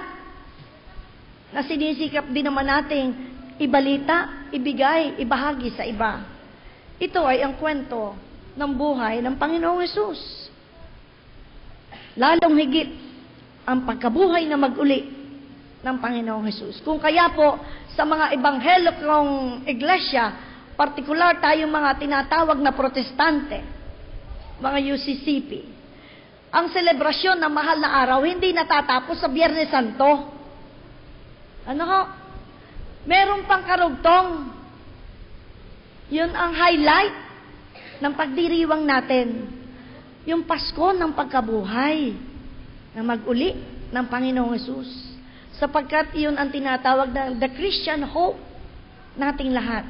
na sinisikap din naman nating ibalita, ibigay, ibahagi sa iba. Ito ay ang kwento ng buhay ng Panginoong Hesus. Lalong higit ang pagkabuhay na mag-uli ng Panginoong Hesus. Kung kaya po, sa mga ebanghelikong iglesia, partikular tayong mga tinatawag na protestante, mga UCCP, ang selebrasyon ng mahal na araw hindi natatapos sa Biyernes Santo. Meron pang karugtong. Yun ang highlight ng pagdiriwang natin. Yung Pasko ng pagkabuhay na mag-uli ng Panginoong Hesus. Sapagkat iyon ang tinatawag na the Christian hope nating lahat.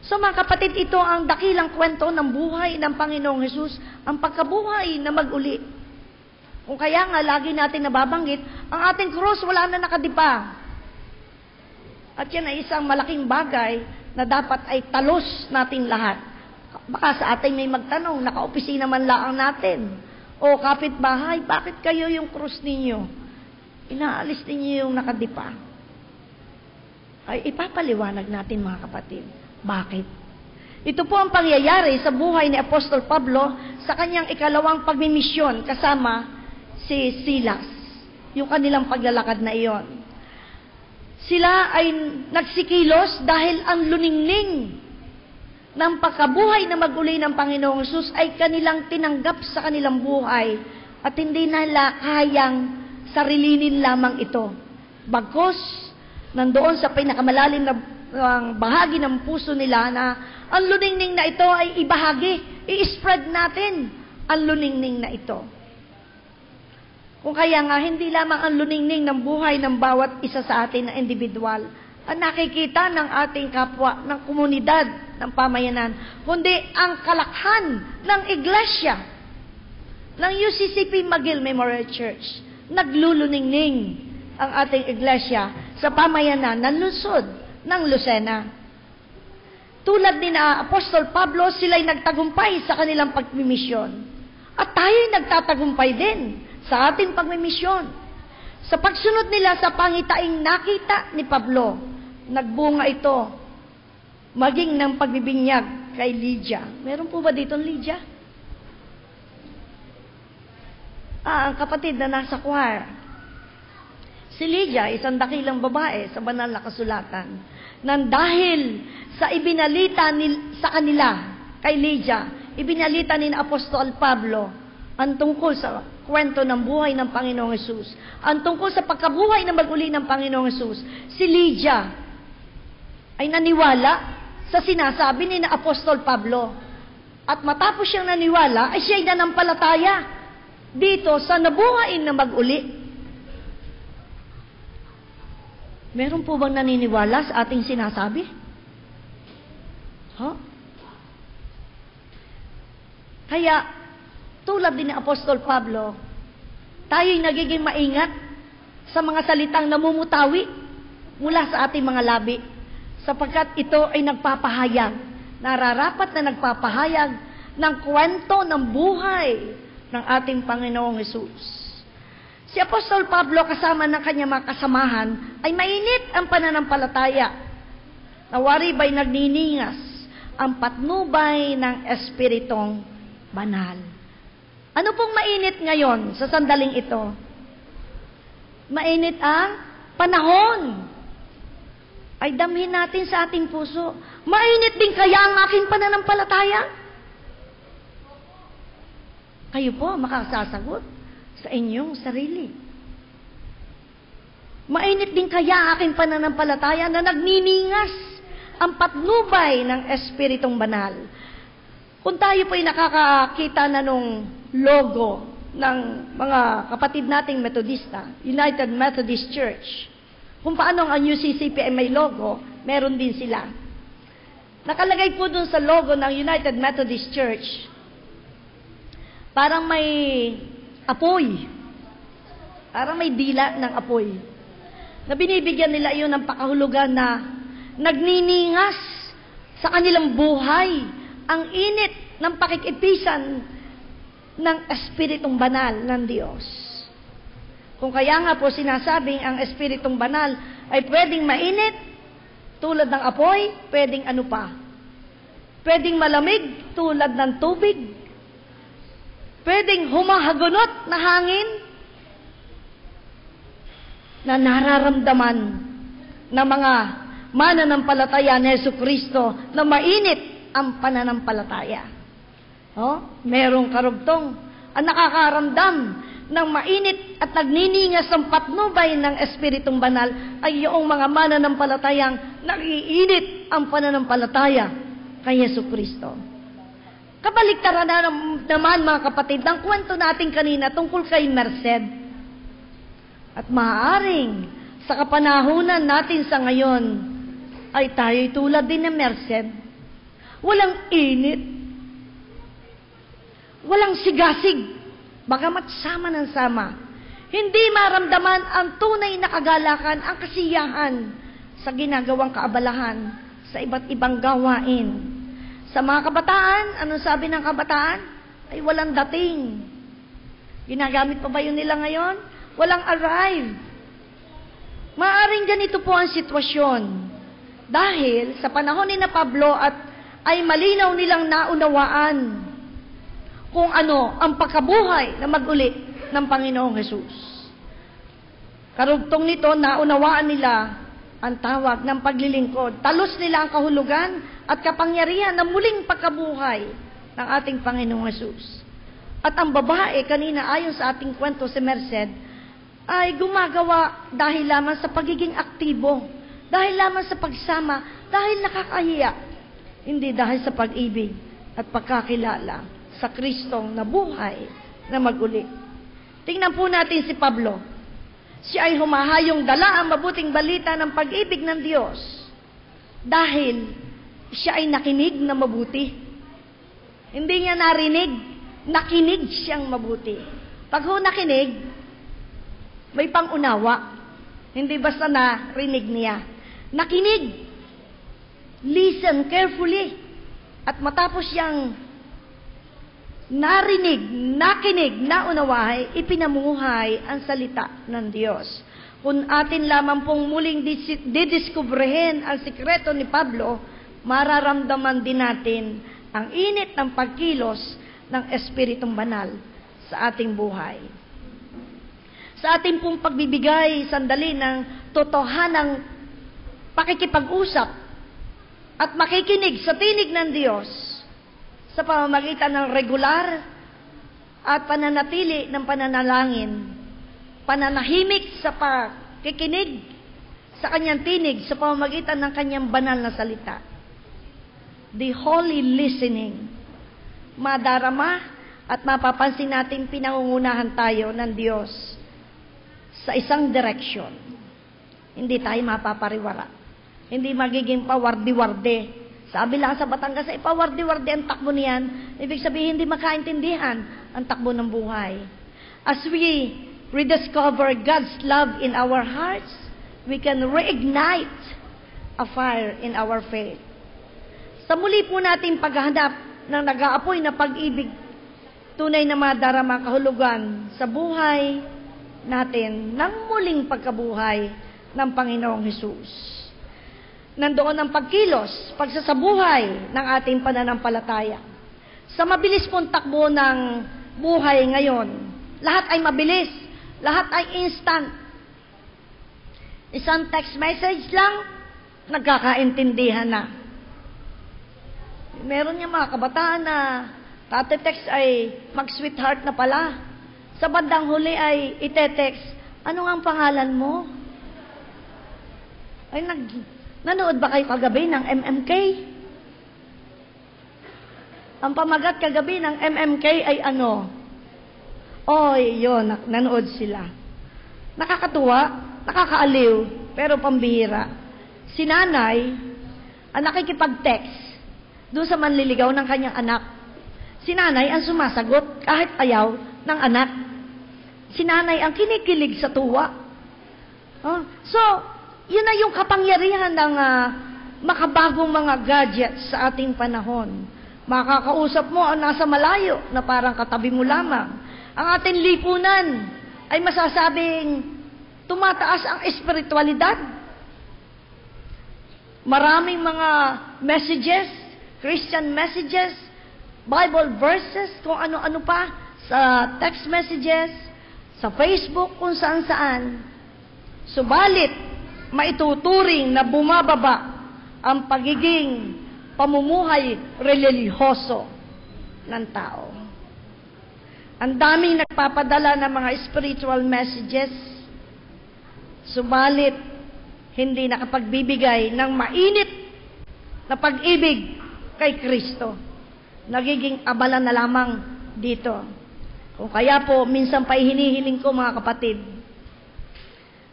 So mga kapatid, ito ang dakilang kwento ng buhay ng Panginoong Hesus, ang pagkabuhay na mag-uli. Kung kaya nga lagi natin nababanggit, ang ating krus wala na nakadipa. At yan ay isang malaking bagay na dapat ay talos natin lahat. Baka sa atin may magtanong, naka-opisina man lang natin. O kapitbahay, bakit kayo yung krus ninyo? Inaalis ninyo yung nakadipa. Ay ipapaliwanag natin mga kapatid. Bakit? Ito po ang pangyayari sa buhay ni Apostol Pablo sa kanyang ikalawang pagmimisyon kasama si Silas. Yung kanilang paglalakad na iyon. Sila ay nagsikilos dahil ang luningning ng pagkabuhay na mag-uli ng Panginoong Hesus ay kanilang tinanggap sa kanilang buhay at hindi nila kayang sarilinin lamang ito. Bagkus, nandoon sa pinakamalalim na bahagi ng puso nila na ang luningning na ito ay ibahagi, i-spread natin ang luningning na ito. Kung kaya nga, hindi lamang ang luningning ng buhay ng bawat isa sa atin na individual ang nakikita ng ating kapwa, ng komunidad, ng pamayanan, kundi ang kalakhan ng iglesia, ng UCCP Magil Memorial Church. Nagluluningning ang ating iglesia sa pamayanan ng lungsod ng Lucena. Tulad ni na Apostol Pablo, sila'y nagtagumpay sa kanilang pagmimisyon. At tayo'y nagtatagumpay din sa ating pagmimisyon. Sa pagsunod nila sa pangitaing nakita ni Pablo, nagbunga ito maging ng pagbibinyag kay Lydia. Meron po ba dito Lydia? Ang kapatid na nasa choir. Si Lydia, isang dakilang babae sa banal na kasulatan, nang dahil sa ibinalita sa kanila, kay Lydia, ibinalita ni Apostol Pablo, ang tungkol sa kwento ng buhay ng Panginoong Hesus, ang tungkol sa pagkabuhay na mag-uli ng Panginoong Hesus, si Lydia ay naniwala sa sinasabi ni Apostol Pablo. At matapos siyang naniwala, ay siya'y nanampalataya dito sa nabuhain na mag-uli. Meron po bang naniniwala sa ating sinasabi? Kaya, tulad din ni Apostol Pablo, tayo'y nagiging maingat sa mga salitang namumutawi mula sa ating mga labi, sapagkat ito ay nagpapahayag, nararapat na nagpapahayag ng kwento ng buhay ng ating Panginoong Hesus. Si Apostol Pablo kasama ng kanyang mga kasamahan ay mainit ang pananampalataya. Nawari ba'y nagniningas ang patnubay ng Espiritong Banal. Ano pong mainit ngayon sa sandaling ito? Mainit ang panahon. Ay damhin natin sa ating puso. Mainit din kaya ang aking pananampalataya? Kayo po makasasagot sa inyong sarili. Mainit din kaya ang aking pananampalataya na nagniningas ang patnubay ng Espiritong Banal? Kung tayo po ay nakakakita na nung logo ng mga kapatid nating Metodista, United Methodist Church, kung paano ang UCCP ay may logo, meron din sila. Nakalagay po dun sa logo ng United Methodist Church, parang may apoy. Parang may dila ng apoy. Na binibigyan nila iyon ng pakahulugan na nagniningas sa kanilang buhay ang init ng pakikipisan ng Espiritong Banal ng Diyos. Kung kaya nga po sinasabing ang Espiritong Banal ay pwedeng mainit, tulad ng apoy, pwedeng ano pa? Pwedeng malamig, tulad ng tubig. Pwedeng humahagunot na hangin na nararamdaman ng mga mananampalataya ni Jesucristo na mainit ang pananampalataya. Merong karugtong ang nakakaramdam ng mainit at nagniningas ang patnubay ng Espiritong Banal ay yung mga mananampalatayang nagiinit ang pananampalataya kay Jesucristo. Kabaliktaran na naman mga kapatid, ng kwento natin kanina tungkol kay Merced. At maaaring sa kapanahunan natin sa ngayon ay tayo'y tulad din ng Merced. Walang init, walang sigasig, bagamat sama ng sama. Hindi maramdaman ang tunay na kagalakan, ang kasiyahan sa ginagawang kaabalahan sa iba't ibang gawain. Sa mga kabataan, anong sabi ng kabataan? Ay walang dating. Ginagamit pa ba yun nila ngayon? Walang arrive. Maaring ganito po ang sitwasyon. Dahil sa panahon ni na Pablo at ay malinaw nilang naunawaan kung ano ang pagkabuhay na mag-uli ng Panginoong Hesus. Karugtong nito, naunawaan nila ang tawag ng paglilingkod. Talos nila ang kahulugan at kapangyarihan ng muling pagkabuhay ng ating Panginoong Hesus. At ang babae, kanina ayon sa ating kwento si Merced, ay gumagawa dahil lamang sa pagiging aktibo, dahil lamang sa pagsama, dahil nakakahiya, hindi dahil sa pag-ibig at pagkakilala sa Kristong nabuhay na mag-uli. Tingnan po natin si Pablo. Siya ay humahayong dala ang mabuting balita ng pag-ibig ng Diyos dahil siya ay nakinig na mabuti. Hindi niya narinig, nakinig siyang mabuti. Pag ho nakinig, may pangunawa. Hindi basta narinig niya. Nakinig. Listen carefully. At matapos siyang narinig, nakinig, naunawahay, ipinamuhay ang salita ng Diyos. Kung atin lamang pong muling didiskubrehin ang sikreto ni Pablo, mararamdaman din natin ang init ng pagkilos ng Espiritong Banal sa ating buhay. Sa ating pong pagbibigay sandali ng totohanang pakikipag-usap at makikinig sa tinig ng Diyos sa pamamagitan ng regular at pananatili ng pananalangin, pananahimik sa pakikinig sa kanyang tinig sa pamamagitan ng kanyang banal na salita. The holy listening, madarama at mapapansin natin pinangungunahan tayo ng Diyos sa isang direksyon. Hindi tayo mapapariwara. Hindi magiging pawardi-warde. Sabi lang sa Batangas ay pawardi-warde ang takbo niyan. Ibig sabihin, hindi makaintindihan ang takbo ng buhay. As we rediscover God's love in our hearts, we can reignite a fire in our faith. Sa muli po natin paghahanap ng nag-aapoy na pag-ibig, tunay na madarama kahulugan sa buhay natin ng muling pagkabuhay ng Panginoong Hesus. Nandoon ang pagkilos, pagsasabuhay ng ating pananampalataya. Sa mabilis pong takbo ng buhay ngayon, lahat ay mabilis, lahat ay instant. Isang text message lang, nagkakaintindihan na. Meron niya mga kabataan na tate-text ay mag-sweetheart na pala. Sa bandang huli ay ite-text, ano nga ang pangalan mo? Ay, nanood ba kayo kagabi ng MMK? Ang pamagat kagabi ng MMK ay ano? Oy, yun, nanood sila. Nakakatuwa, nakakaaliw, pero pambihira. Si nanay, ang nakikipag-text doon sa manliligaw ng kanyang anak. Si nanay ang sumasagot kahit ayaw ng anak. Si nanay ang kinikilig sa tuwa. So, yun na yung kapangyarihan ng makabagong mga gadgets sa ating panahon. Makakausap mo ang nasa malayo na parang katabi mo lamang. Ang ating lipunan ay masasabing tumataas ang espiritualidad. Maraming mga messages, Christian messages, Bible verses, kung ano-ano pa, sa text messages, sa Facebook, kung saan-saan. Subalit, maituturing na bumababa ang pagiging pamumuhay relihiyoso ng tao. Ang daming nagpapadala ng mga spiritual messages, subalit hindi nakapagbibigay ng mainit na pag-ibig kay Kristo. Nagiging abala na lamang dito. Kung kaya po, minsan pa hinihiling ko mga kapatid,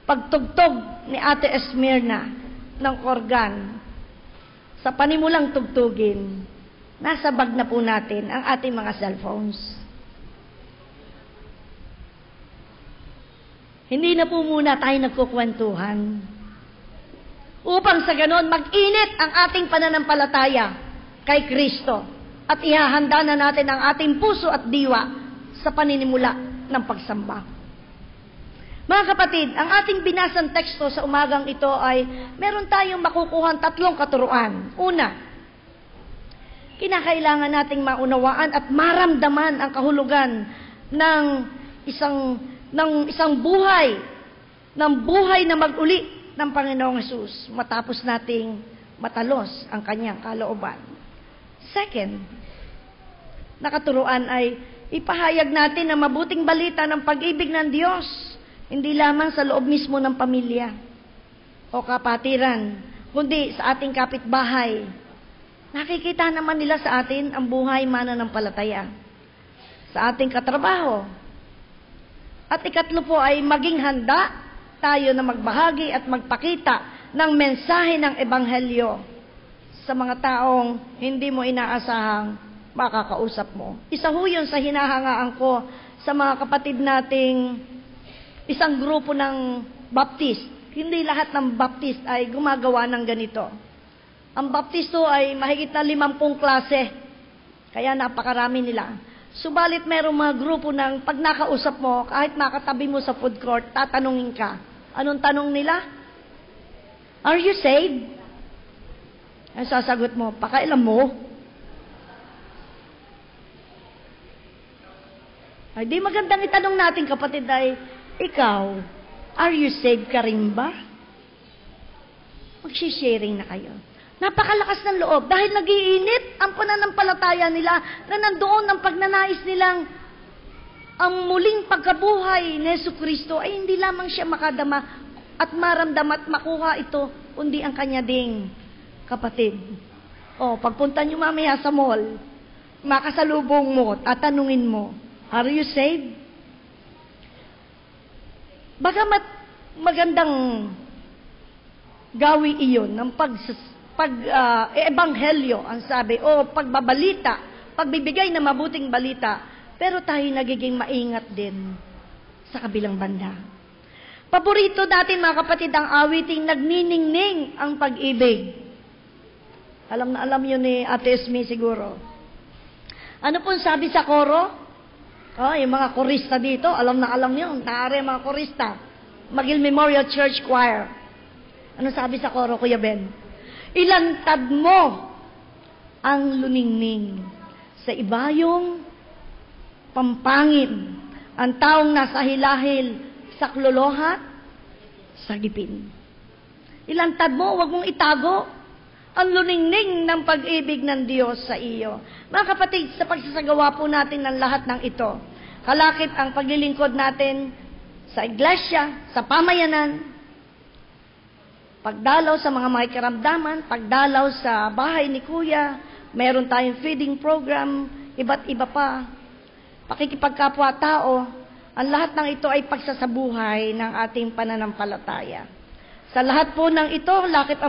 pagtugtog ni Ate Esmirna ng organ, sa panimulang tugtugin, nasa bag na po natin ang ating mga cellphones. Hindi na po muna tayo nagkukwentuhan. Upang sa ganon, mag-init ang ating pananampalataya kay Kristo at ihahanda na natin ang ating puso at diwa sa paninimula ng pagsamba. Mga kapatid, ang ating binasang teksto sa umagang ito ay meron tayong makukuhang 3 katuruan. Una, kinakailangan nating maunawaan at maramdaman ang kahulugan ng isang buhay na mag-uli ng Panginoong Hesus matapos nating matalos ang kanyang kalooban. Second, na katuruan ay ipahayag natin ang mabuting balita ng pag-ibig ng Diyos, hindi lamang sa loob mismo ng pamilya o kapatiran, kundi sa ating kapitbahay. Nakikita naman nila sa atin ang buhay mananampalataya sa ating katrabaho. At ikatlo po ay maging handa tayo na magbahagi at magpakita ng mensahe ng Ebanghelyo sa mga taong hindi mo inaasahang makakausap mo. Isa ho yun sa hinahangaan ko sa mga kapatid nating isang grupo ng Baptist. Hindi lahat ng Baptist ay gumagawa ng ganito. Ang Baptisto ay mahigit na 50 klase. Kaya napakarami nila. Subalit merong mga grupo ng pag nakausap mo, kahit makatabi mo sa food court, tatanungin ka. Anong tanong nila? Are you saved? Ang sasagot mo, pakailan mo? Ay, di magandang itanong natin, kapatid, ay, ikaw, are you saved ka rin ba? Magsisharing na kayo. Napakalakas ng loob dahil nag-iinit ang pananampalataya nila na nandoon ang pagnanais nilang ang muling pagkabuhay ni Jesucristo ay hindi lamang siya makadama at maramdam at makuha ito, kundi ang kanya ding kapatid. O, pagpunta nyo mamaya sa mall, makasalubong mo, tatanungin mo, are you saved? Bagamat magandang gawi iyon ng ebanghelyo, ang sabi, o pagbabalita, pagbibigay ng mabuting balita, pero tayo nagiging maingat din sa kabilang banda. Paborito natin, mga kapatid, ang awiting nagniningning ang pag-ibig. Alam na alam yun ni Ate Esme siguro. Ano pong sabi sa koro? Oh, yung mga korista dito, alam na alam yun. Naari mga korista. McGill Memorial Church Choir. Ano sabi sa koro, Kuya Ben? Ilantad mo ang luningning sa ibayong pampangin, ang taong nasa hilahil, saklolohat, sagipin. Ilantad mo, huwag mong itago ang luningning ng pag-ibig ng Diyos sa iyo. Mga kapatid, sa pagsasagawa po natin ng lahat ng ito, kalakip ang paglilingkod natin sa iglesia, sa pamayanan, pagdalaw sa mga may karamdaman, pagdalaw sa bahay ni Kuya, meron tayong feeding program, iba't iba pa, pakikipagkapwa-tao, ang lahat ng ito ay pagsasabuhay ng ating pananampalataya. Sa lahat po ng ito, lakip ang